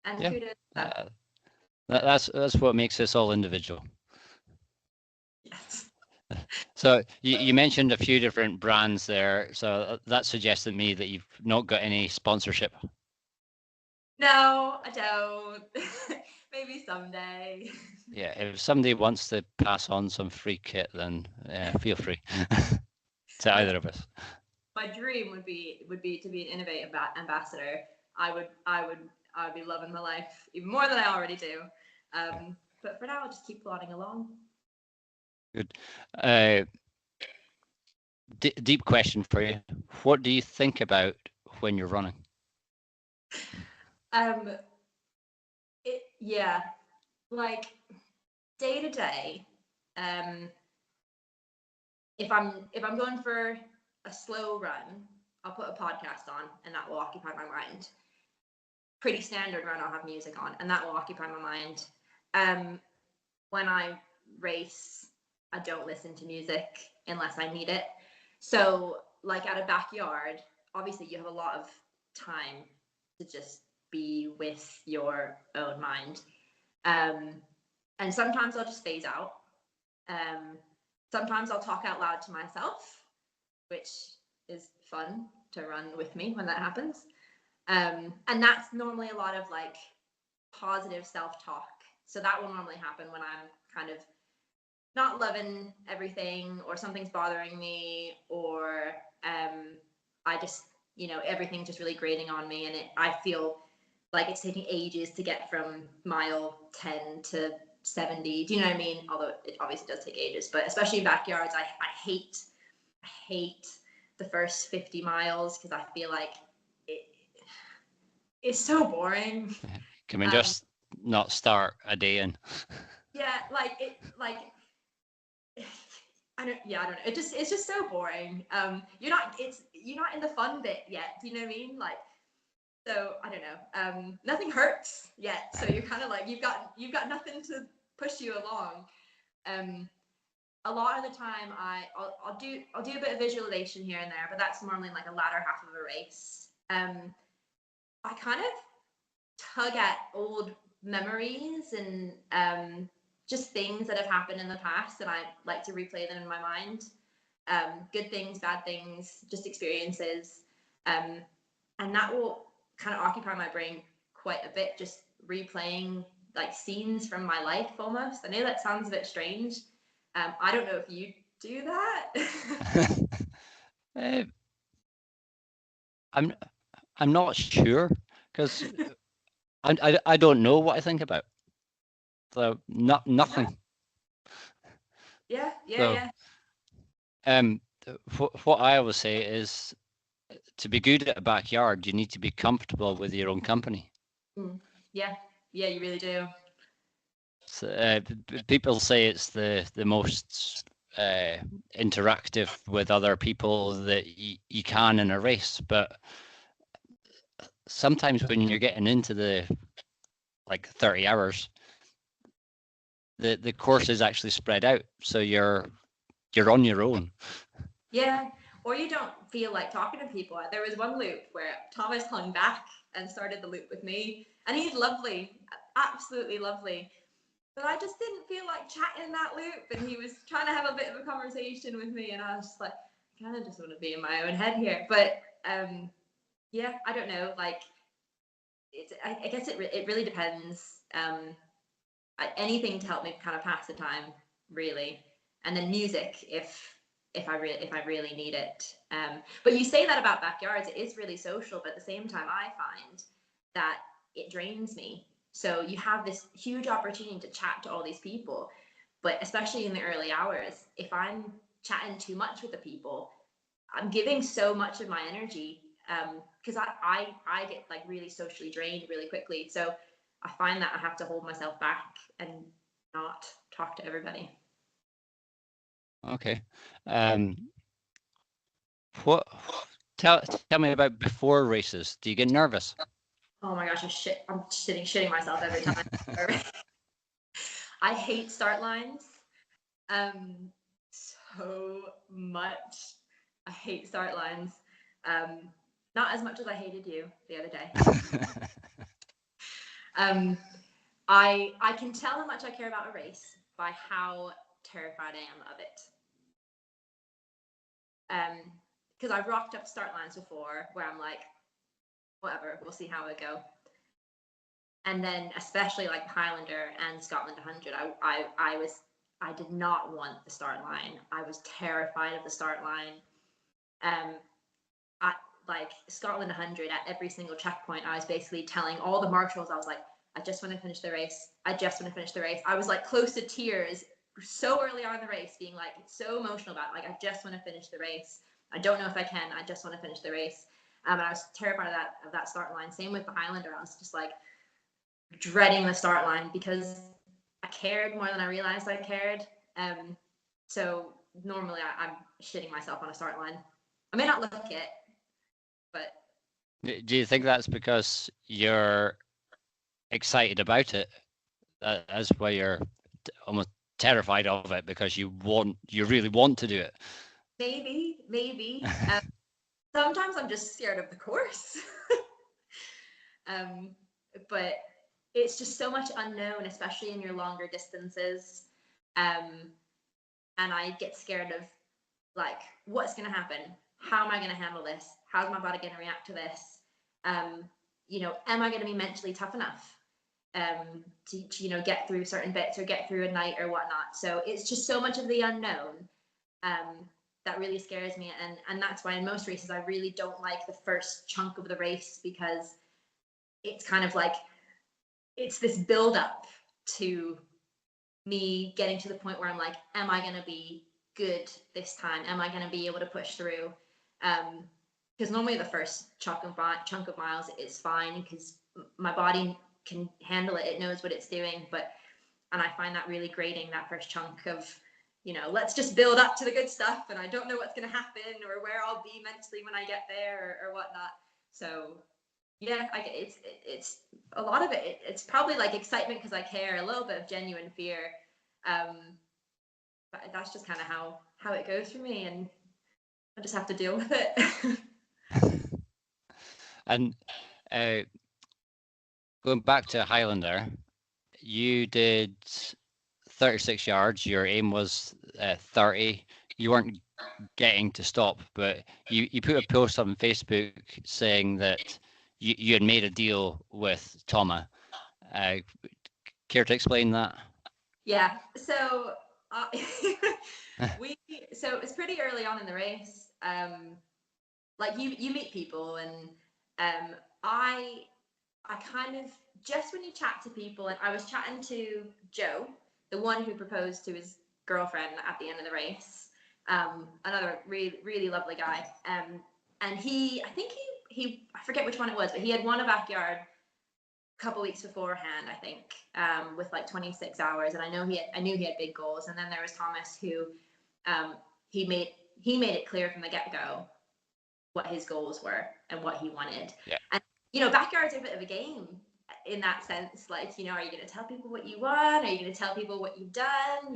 And yeah, kudos to that. that's what makes us all individual. Yes. So you mentioned a few different brands there, so that suggested to me that you've not got any sponsorship. No, I don't. Maybe someday. Yeah, if somebody wants to pass on some free kit, then feel free to either of us. My dream would be to be an Innovate ambassador. I would be loving my life even more than I already do. But for now, I'll just keep plodding along. Good. Deep question for you. What do you think about when you're running? Yeah, like day to day. If I'm going for a slow run, I'll put a podcast on, and that will occupy my mind. Pretty standard run, I'll have music on, and that will occupy my mind. When I race, I don't listen to music unless I need it. So, like at a backyard, obviously you have a lot of time to just be with your own mind. And sometimes I'll just phase out. Sometimes I'll talk out loud to myself, which is fun to run with me when that happens. And that's normally a lot of like positive self-talk. So that will normally happen when I'm kind of not loving everything, or something's bothering me, or I just, everything's just really grating on me, and I feel like it's taking ages to get from mile 10 to 70. Do you know what I mean? Although it obviously does take ages, but especially in backyards, I hate the first 50 miles because I feel like it's so boring. Can we just not start a day in? Yeah, I don't know. It's just so boring. You're not in the fun bit yet. Do you know what I mean? Like, so I don't know. Nothing hurts yet, so you're kind of like you've got nothing to push you along. a lot of the time I'll do a bit of visualization here and there, but that's normally like a latter half of a race. I kind of tug at old memories and just things that have happened in the past, and I like to replay them in my mind. Good things, bad things, just experiences, and that will kind of occupy my brain quite a bit, just replaying like scenes from my life almost. I know that sounds a bit strange. I don't know if you do that. uh, I'm not sure, because I don't know what I think about. So nothing. Yeah. So what I always say is, to be good at a backyard, you need to be comfortable with your own company. Yeah, you really do. So, people say it's the most interactive with other people that you can in a race, but sometimes when you're getting into the like 30 hours, the course is actually spread out, so you're on your own. Yeah, or you don't feel like talking to people. There was one loop where Thomas hung back and started the loop with me, and he's lovely, absolutely lovely. But I just didn't feel like chatting in that loop, and he was trying to have a bit of a conversation with me, and I was just like, I kind of just want to be in my own head here. But yeah, I don't know. Like, I guess it really depends. Anything to help me kind of pass the time, really, and then music if I really need it. But you say that about backyards, it is really social, but at the same time, I find that it drains me. So you have this huge opportunity to chat to all these people, but especially in the early hours, if I'm chatting too much with the people, I'm giving so much of my energy, because I get like really socially drained really quickly. So I find that I have to hold myself back and not talk to everybody. Okay. What? Tell me about before races. Do you get nervous? Oh my gosh, I'm shitting myself every time. I hate start lines so much. I hate start lines. Not as much as I hated you the other day. I can tell how much I care about a race by how terrified I am of it. Because I've rocked up start lines before where I'm like, whatever, we'll see how it go. And then especially like Highlander and Scotland 100, I did not want the start line. I was terrified of the start line. I like Scotland 100, at every single checkpoint, I was basically telling all the marshals, I was like, I just want to finish the race. I just want to finish the race. I was like close to tears so early on in the race, being like so emotional about it. Like, I just want to finish the race. I don't know if I can. I just want to finish the race. And I was terrified of that start line. Same with the Highlander. I was just like dreading the start line because I cared more than I realized I cared. So normally I'm shitting myself on a start line. I may not look it, but Do you think that's because you're excited about it? That's why you're almost terrified of it, because you really want to do it. maybe. Sometimes I'm just scared of the course. But it's just so much unknown, especially in your longer distances. And I get scared of like, what's going to happen? How am I going to handle this? How's my body going to react to this? Am I going to be mentally tough enough to get through certain bits or get through a night or whatnot? So it's just so much of the unknown that really scares me. And that's why in most races, I really don't like the first chunk of the race, because it's kind of like, it's this build up to me getting to the point where I'm like, am I going to be good this time? Am I going to be able to push through? Because normally the first chunk of miles is fine because my body can handle it. It knows what it's doing. And I find that really grating, that first chunk of, let's just build up to the good stuff. And I don't know what's going to happen or where I'll be mentally when I get there or whatnot. So yeah, it's a lot of it's probably like excitement because I care, a little bit of genuine fear, but that's just kind of how it goes for me, and I just have to deal with it. And going back to Highlander, you did 36 yards. Your aim was 30. You weren't getting to stop, but you put a post on Facebook saying that you had made a deal with Thomas. Care to explain that? Yeah. So so it was pretty early on in the race. Like you meet people, and I kind of, just when you chat to people, and I was chatting to Joe, the one who proposed to his girlfriend at the end of the race, another really, really lovely guy. And I think I forget which one it was, but he had won a backyard a couple weeks beforehand, I think, with like 26 hours. And I knew he had big goals. And then there was Thomas, who he made it clear from the get-go what his goals were and what he wanted. Yeah. And backyards are a bit of a game in that sense. Like, are you going to tell people what you want? Are you going to tell people what you've done?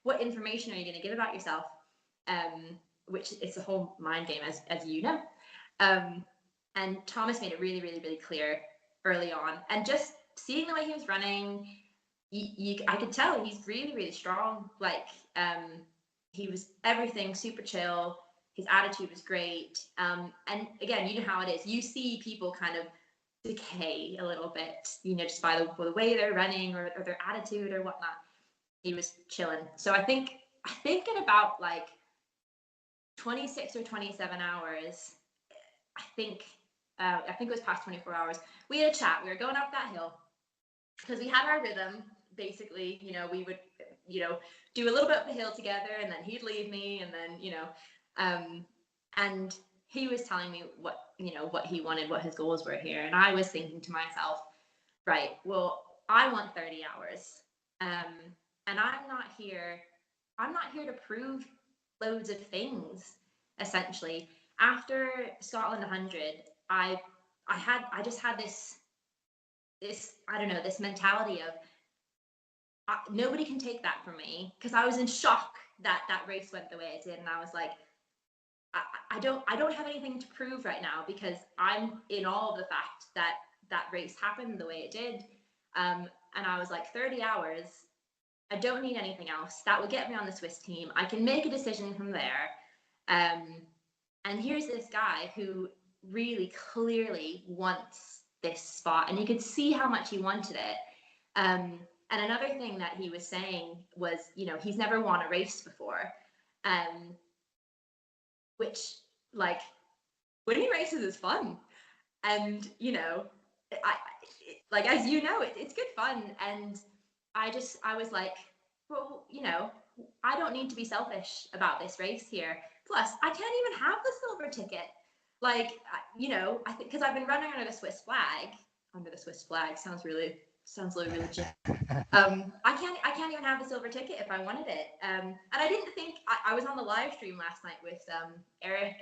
What information are you going to give about yourself? Which is a whole mind game, as you know. And Thomas made it really, really, really clear early on. And just seeing the way he was running, I could tell he's really, really strong. Like, he was everything super chill. His attitude was great. And again, you know how it is. You see people kind of decay a little bit, just by the way they're running or their attitude or whatnot. He was chilling. So I think in about like 26 or 27 hours, I think it was past 24 hours, we had a chat. We were going up that hill because we had our rhythm. Basically, we would, do a little bit of the hill together, and then he'd leave me, and then, and he was telling me what he wanted, what his goals were here. And I was thinking to myself, right, well, I want 30 hours. And I'm not here to prove loads of things, essentially. After Scotland 100, I just had this I don't know, this mentality of nobody can take that from me, because I was in shock that race went the way it did. And I was like, I don't have anything to prove right now, because I'm in awe of the fact that race happened the way it did. And I was like, 30 hours, I don't need anything else. That will get me on the Swiss team. I can make a decision from there. And here's this guy who really clearly wants this spot, and you could see how much he wanted it. And another thing that he was saying was, he's never won a race before. Which, like, winning races is fun. And, like, as you know, it's good fun. And I was like, well, I don't need to be selfish about this race here. Plus, I can't even have the silver ticket. Like, I think, because I've been running under the Swiss flag sounds really legit. I can't even have the silver ticket if I wanted it. And I didn't think, I was on the live stream last night with Eric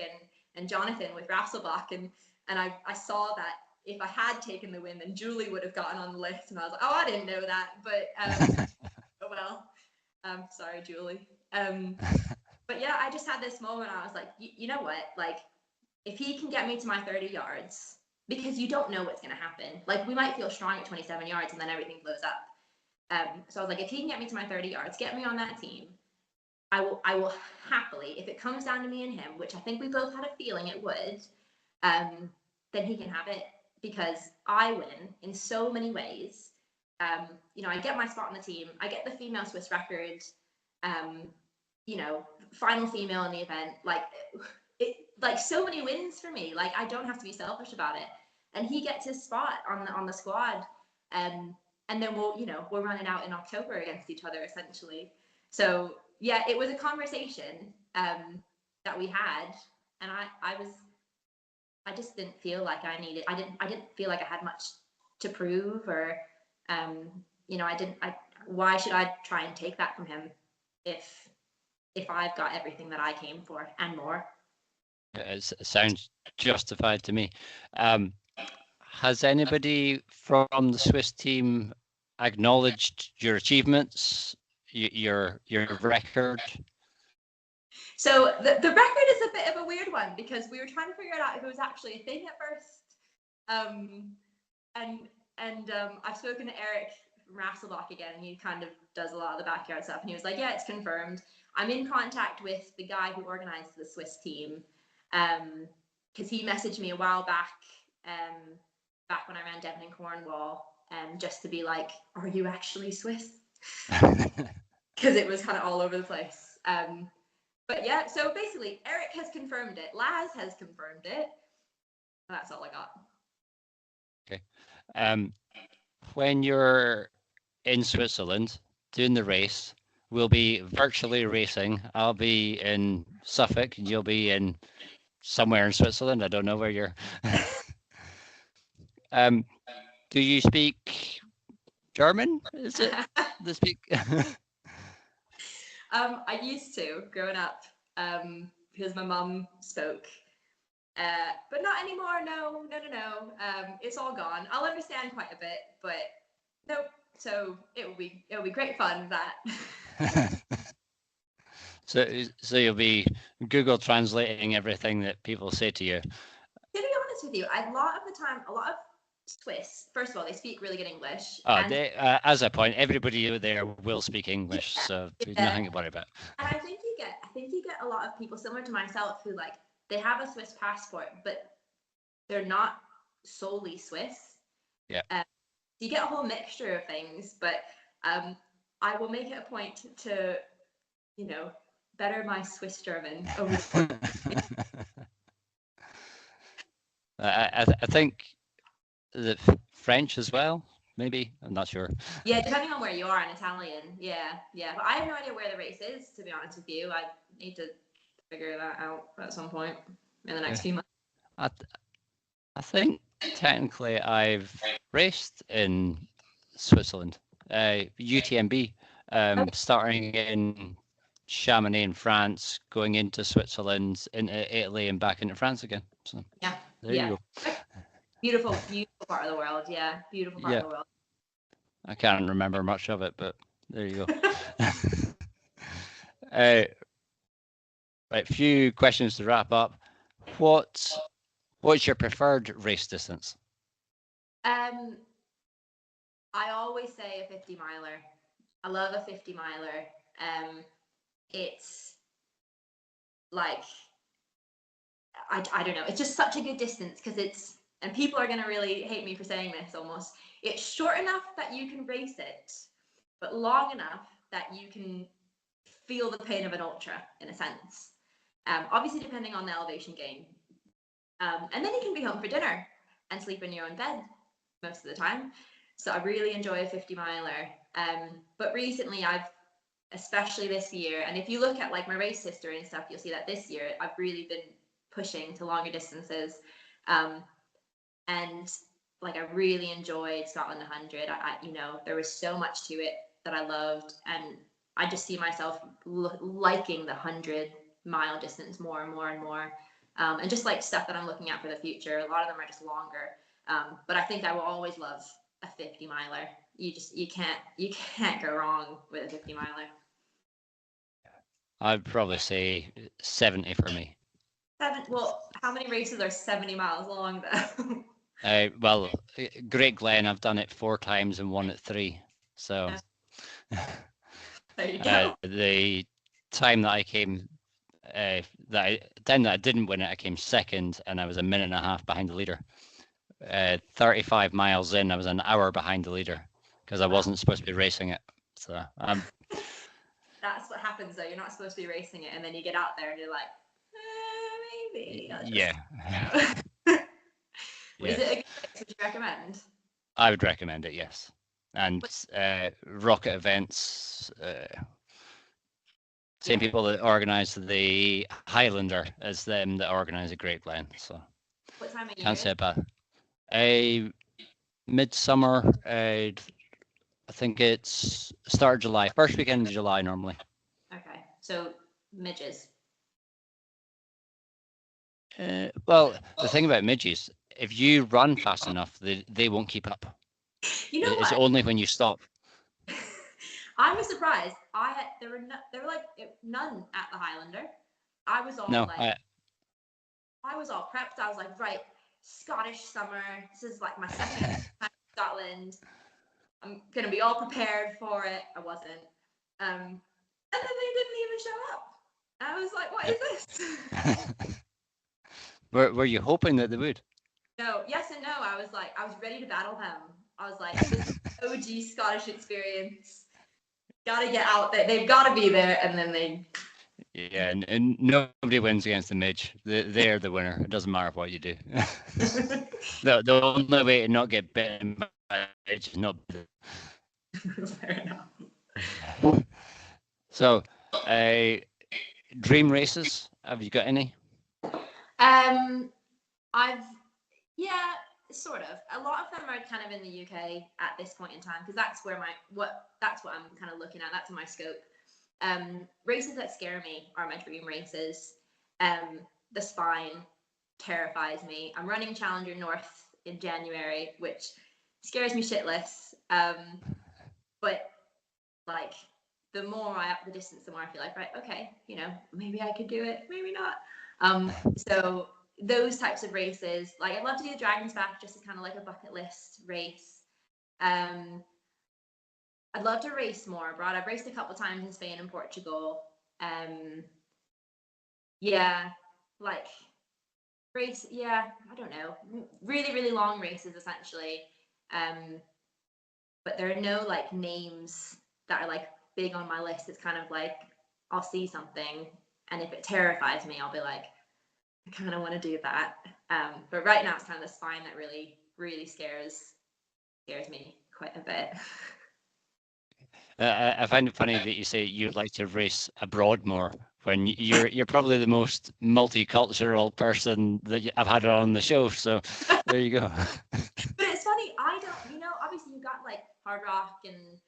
and Jonathan with Rasselbach, and I saw that if I had taken the win, then Julie would have gotten on the list, and I was like, oh, I didn't know that, but oh well. Sorry, Julie. But yeah, I just had this moment. I was like, you know what? Like, if he can get me to my 30 yards, because you don't know what's going to happen. Like, we might feel strong at 27 yards and then everything blows up. So I was like, if he can get me to my 30 yards, get me on that team, I will happily, if it comes down to me and him, which I think we both had a feeling it would, then he can have it, because I win in so many ways. I get my spot on the team. I get the female Swiss record, final female in the event. Like so many wins for me. Like, I don't have to be selfish about it. And he gets his spot on the squad. And then we're running out in October against each other, essentially. So yeah, it was a conversation that we had, and I just didn't feel like I didn't feel like I had much to prove, or why should I try and take that from him if I've got everything that I came for and more? It sounds justified to me. Has anybody from the Swiss team acknowledged your achievements your record? So the record is a bit of a weird one because we were trying to figure it out if it was actually a thing at first. Um, and I've spoken to Eric from Rasselbach again, and he kind of does a lot of the backyard stuff. And he was like, "Yeah, it's confirmed. I'm in contact with the guy who organized the Swiss team, because he messaged me a while back when I ran Devon and Cornwall, just to be like, are you actually Swiss? Because it was kind of all over the place. But yeah, so basically, Eric has confirmed it. Laz has confirmed it. That's all I got. Okay. When you're in Switzerland doing the race, we'll be virtually racing. I'll be in Suffolk, and you'll be in somewhere in Switzerland. I don't know where you're. Do you speak German? Is it the speak? I used to growing up, because my mum spoke, but not anymore. No. It's all gone. I'll understand quite a bit, but nope. So it'll be great fun that. So you'll be Google translating everything that people say to you. To be honest with you, a lot of the time, a lot of Swiss, first of all, they speak really good English. Oh, as a point, everybody there will speak English, so there's nothing to worry about. And I think you get a lot of people similar to myself who, like, they have a Swiss passport, but they're not solely Swiss. Yeah. You get a whole mixture of things, but I will make it a point to, better my Swiss German over the I think the French as well, maybe. I'm not sure. Yeah, depending on where you are in Italian. Yeah. But I have no idea where the race is, to be honest with you. I need to figure that out at some point in the next few months. I think technically I've raced in Switzerland, UTMB, starting in Chamonix in France, going into Switzerland, into Italy, and back into France again. So yeah, there you go. Beautiful part of the world. Yeah, beautiful part of the world. I can't remember much of it, but there you go. Right, few questions to wrap up. What's your preferred race distance? I always say a 50 miler. I love a 50 miler. It's like, I don't know, it's just such a good distance because it's, and people are going to really hate me for saying this almost, it's short enough that you can race it, but long enough that you can feel the pain of an ultra in a sense. Obviously depending on the elevation gain. And then you can be home for dinner and sleep in your own bed most of the time. So I really enjoy a 50 miler. But recently especially this year, and if you look at like my race history and stuff, you'll see that this year I've really been pushing to longer distances. And like I really enjoyed Scotland 100. There was so much to it that I loved, and I just see myself liking the 100-mile distance more and more and more. And just like stuff that I'm looking at for the future, a lot of them are just longer. But I think I will always love a 50 miler. You can't go wrong with a 50 miler. I'd probably say 70 for me. Well, how many races are 70 miles long though? Well, Great Glen, I've done it 4 times and won it 3. So there you go. The time that I came, time that I didn't win it, I came second, and I was a minute and a half behind the leader. 35 miles in, I was an hour behind the leader because I wasn't supposed to be racing it. So that's what happens though. You're not supposed to be racing it, and then you get out there and you're like, maybe. Yeah. Is it a good race? Would you recommend? I would recommend it, yes. And rocket events, same people that organise the Highlander as them that organise the Great Glen. So what time of year? Can't say about midsummer. I think it's start of July, first weekend of July normally. Okay, so midges. Well, the thing about midges, if you run fast enough, they won't keep up. You know It's what? only when you stop. I was surprised. There were like none at the Highlander. I was all No, like, I was all prepped. I was like, right, Scottish summer. This is like my second time in Scotland. I'm gonna be all prepared for it. I wasn't. And then they didn't even show up. I was like, what is this? were you hoping that they would? No, yes and no. I was ready to battle them. I was like, this is OG Scottish experience. Gotta get out there. They've got to be there, and then they. Yeah, and nobody wins against the midge. They're the winner. It doesn't matter what you do. The only way to not get bitten by the midge is not. Fair enough. So, dream races. Have you got any? I've yeah, sort of. A lot of them are kind of in the UK at this point in time because that's where that's what I'm kind of looking at. That's my scope. Races that scare me are my dream races. The Spine terrifies me. I'm running Challenger North in January, which scares me shitless. But like the more I up the distance, the more I feel like, right, okay, maybe I could do it, maybe not. So those types of races, like I'd love to do the Dragon's Back just as kind of like a bucket list race. I'd love to race more abroad. I've raced a couple times in Spain and Portugal. Yeah, like race. Yeah, I don't know. Really, really long races essentially. But there are no like names that are like big on my list. It's kind of like I'll see something, and if it terrifies me, I'll be like, I kind of want to do that. But right now, it's kind of the Spine that really, really scares me quite a bit. I find it funny that you say you'd like to race abroad more when you're probably the most multicultural person that I've had on the show. So there you go. But it's funny, I don't. Obviously you got like Hard Rock and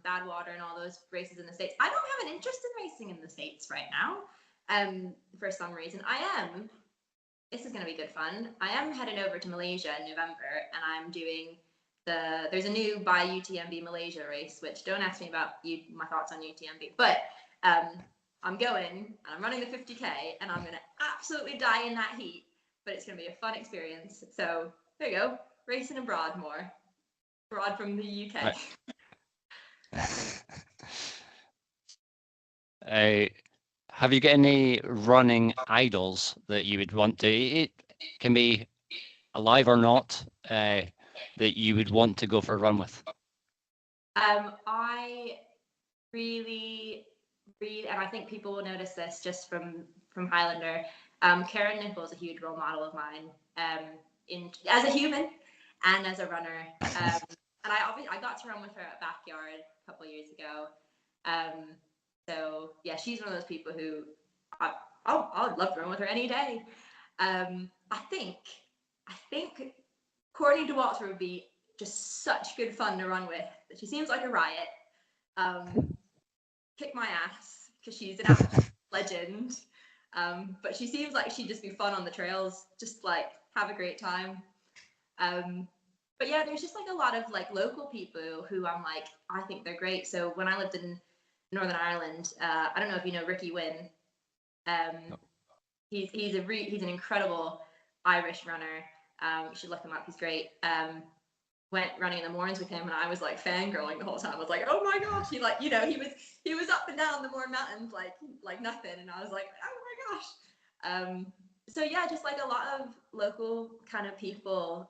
Badwater and all those races in the States. I don't have an interest in racing in the States right now. For some reason, this is going to be good fun. I am heading over to Malaysia in November, and I'm doing there's a new by UTMB Malaysia race, which don't ask me about my thoughts on UTMB, but I'm going and I'm running the 50K, and I'm going to absolutely die in that heat, but it's going to be a fun experience. So there you go, racing abroad from the UK. Have you got any running idols that you would want to? It can be alive or not. That you would want to go for a run with? I really, and I think people will notice this just from Highlander. Karen Nicol is a huge role model of mine, as a human and as a runner. And I got to run with her at Backyard a couple of years ago. So yeah, she's one of those people who I'd love to run with her any day. I think Courtney Dauwalter would be just such good fun to run with. She seems like a riot. Kick my ass because she's an absolute legend. But she seems like she'd just be fun on the trails, just like have a great time. But yeah, there's just like a lot of like local people who I think they're great. So when I lived in Northern Ireland, I don't know if you know Ricky Wynn. He's an incredible Irish runner. You should look him up. He's great. Went running in the mornings with him, and I was like fangirling the whole time. I was like, oh my gosh, he was up and down the Mourne Mountains like nothing, and I was like, oh my gosh. So yeah, just like a lot of local kind of people.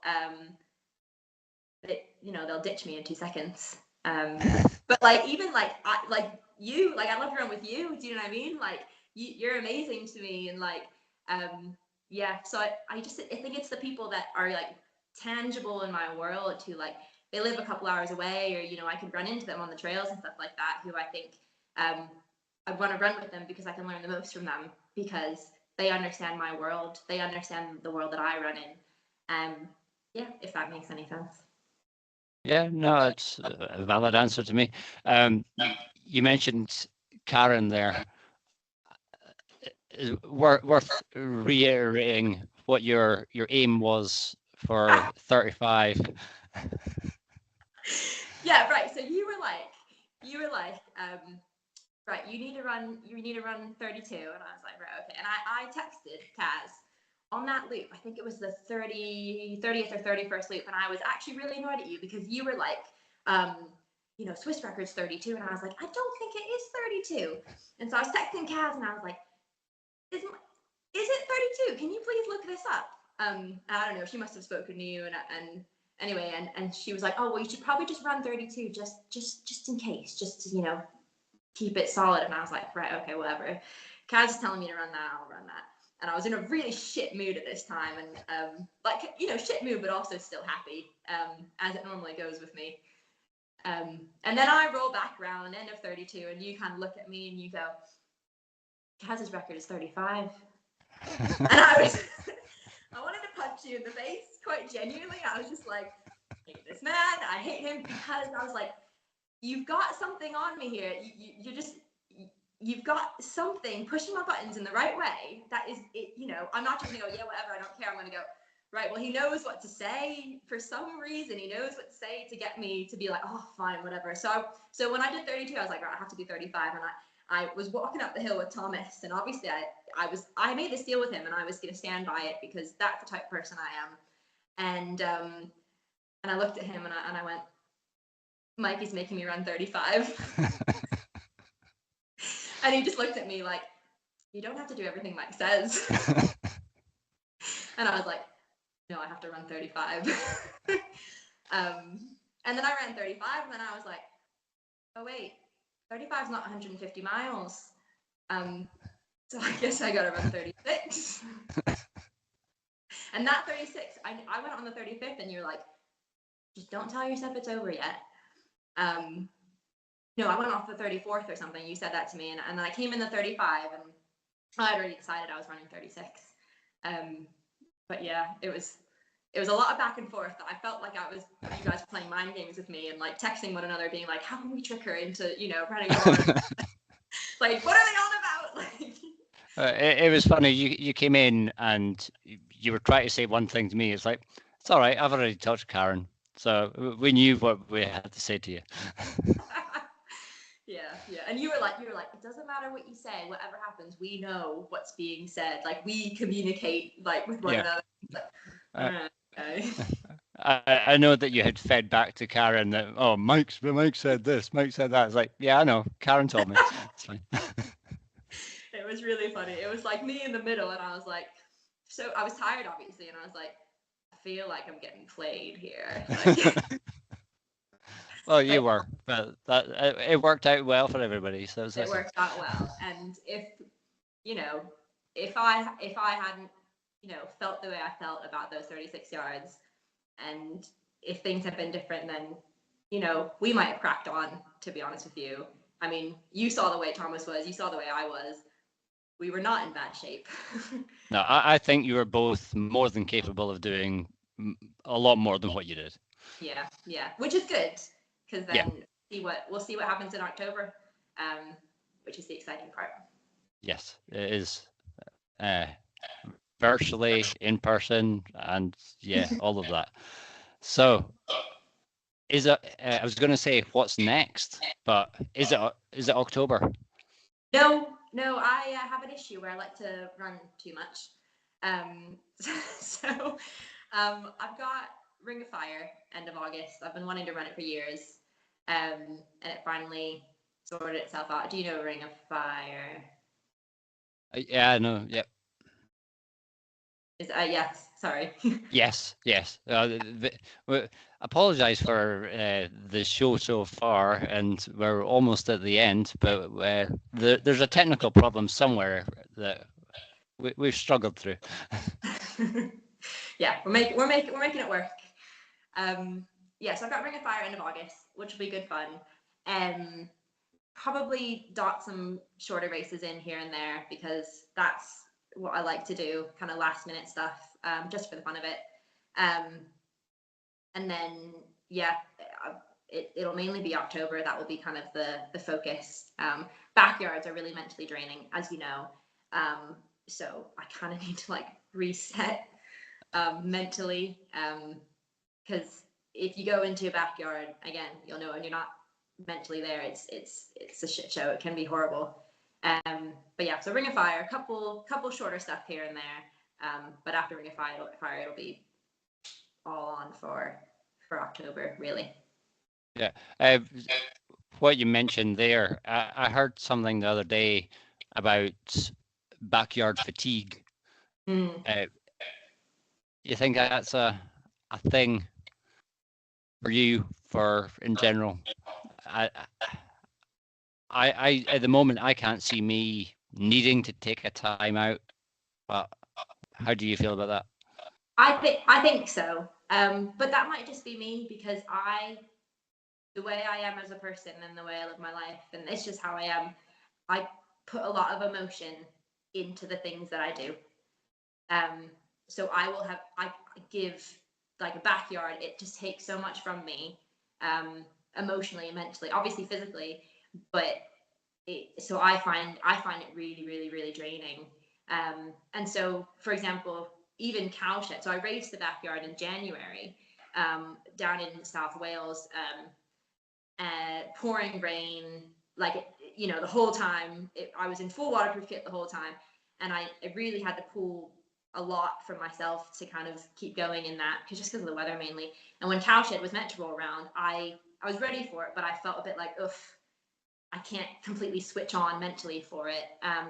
That they'll ditch me in 2 seconds. But like even like I love to run with you. Do you know what I mean? Like you're amazing to me, and like yeah. So I think it's the people that are like tangible in my world who like they live a couple hours away, or I could run into them on the trails and stuff like that, who I think I want to run with them because I can learn the most from them, because they understand my world, they understand the world that I run in. Yeah, if that makes any sense. Yeah, no, it's a valid answer to me. You mentioned Karen there. Worth reiterating what your aim was for 35. Yeah, right. So you were like, you were like, right, you need to run 32. And I was like, right, okay. And I texted Kaz on that loop. I think it was the 30th or 31st loop. And I was actually really annoyed at you because you were like, Swiss record's 32. And I was like, I don't think it is 32. And so I was texting Kaz and I was like, is it 32? Can you please look this up? I don't know. She must have spoken to you, and anyway, and she was like, oh well, you should probably just run 32, just in case, just to keep it solid. And I was like, right, okay, whatever. Kaz is telling me to run that, I'll run that. And I was in a really shit mood at this time, and shit mood, but also still happy, as it normally goes with me. And then I roll back around, end of 32, and you kind of look at me and you go, Kaz's record is 35. And I wanted to punch you in the face, quite genuinely. I was just like, I hate this man. I hate him because I was like, you've got something on me here. You've got something pushing my buttons in the right way. That is it. I'm not just gonna go, yeah, whatever. I don't care. I'm gonna go, right. Well, he knows what to say for some reason. He knows what to say to get me to be like, oh, fine, whatever. So when I did 32, I was like, right, I have to do 35, and I was walking up the hill with Thomas, and obviously I made this deal with him, and I was going to stand by it because that's the type of person I am. And I looked at him and I went, Mikey's making me run 35. And he just looked at me like, you don't have to do everything Mike says. And I was like, no, I have to run 35. And then I ran 35, and then I was like, oh wait, 35 is not 150 miles. So I guess I gotta run 36. And that 36, I went on the 35th, and you're like, just don't tell yourself it's over yet. No, I went off the 34th or something. You said that to me, and then I came in the 35, and I had already decided I was running 36. But yeah, it was a lot of back and forth. I felt like you guys were playing mind games with me and like texting one another, being like, how can we trick her into running more? Like, what are they on about? Like, it was funny. You came in and you were trying to say one thing to me. It's like, it's all right. I've already talked to Karen, so we knew what we had to say to you. Yeah. And you were like, it doesn't matter what you say. Whatever happens, we know what's being said. Like, we communicate like with one another. Like, okay. I know that you had fed back to Karen that, oh, Mike said this, Mike said that. It's like, yeah, I know. Karen told me. It's fine. It was really funny. It was like me in the middle, and I was like, so I was tired, obviously, and I was like, I feel like I'm getting played here. Like, well, you were, but it worked out well for everybody. So it worked out well. And if I hadn't, felt the way I felt about those 36 yards, and if things had been different, then, we might have cracked on, to be honest with you. I mean, you saw the way Thomas was, you saw the way I was. We were not in bad shape. No, I think you were both more than capable of doing a lot more than what you did. Yeah, which is good, because then we'll see what happens in October, which is the exciting part. Yes, it is. Virtually, in person, and all of that. So, is it? I was going to say what's next, but is it October? No, I have an issue where I like to run too much. So I've got Ring of Fire end of August. I've been wanting to run it for years, and it finally sorted itself out. Do you know Ring of Fire? Yeah, I know. Yep. Yes. Sorry. Yes. Apologize for the show so far, and we're almost at the end. But there's a technical problem somewhere that we've struggled through. Yeah, we're making it work. So I've got Ring of Fire end of August, which will be good fun. Probably dot some shorter races in here and there, because that's what I like to do, kind of last minute stuff, just for the fun of it. And then it'll mainly be October. That will be kind of the focus. Backyards are really mentally draining, as you know. So I kind of need to like reset mentally, because if you go into a backyard, again, you'll know, and you're not mentally there, it's a shit show. It can be horrible. But yeah, so Ring of Fire, couple shorter stuff here and there. But after Ring of Fire, it'll be all on for October, really. Yeah. What you mentioned there, I heard something the other day about backyard fatigue. You think that's a thing for you, for in general? I at the moment I can't see me needing to take a time out, but how do you feel about that? I think so. But that might just be me because the way I am as a person and the way I live my life, and it's just how I am. I put a lot of emotion into the things that I do. So I give like a backyard. It just takes so much from me, emotionally and mentally, obviously physically, but so I find it really, really, really draining. And so, for example, even cowshed. So I raced the backyard in January, down in South Wales, pouring rain, like the whole time. I was in full waterproof kit the whole time, and I really had to pull a lot from myself to kind of keep going in that, because of the weather mainly. And when cowshed was meant to roll around, I was ready for it, but I felt a bit like, ugh, I can't completely switch on mentally for it.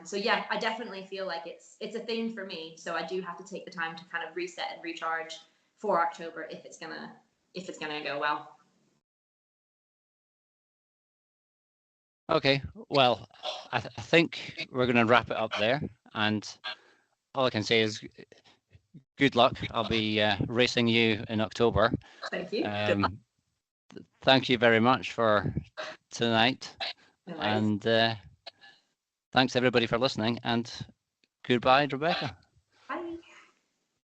So yeah, I definitely feel like it's a thing for me. So I do have to take the time to kind of reset and recharge for October if it's gonna go well. Okay, well, I think we're going to wrap it up there, and all I can say is good luck. I'll be racing you in October. Thank you. Thank you very much for tonight, and thanks everybody for listening, and goodbye, Rebecca.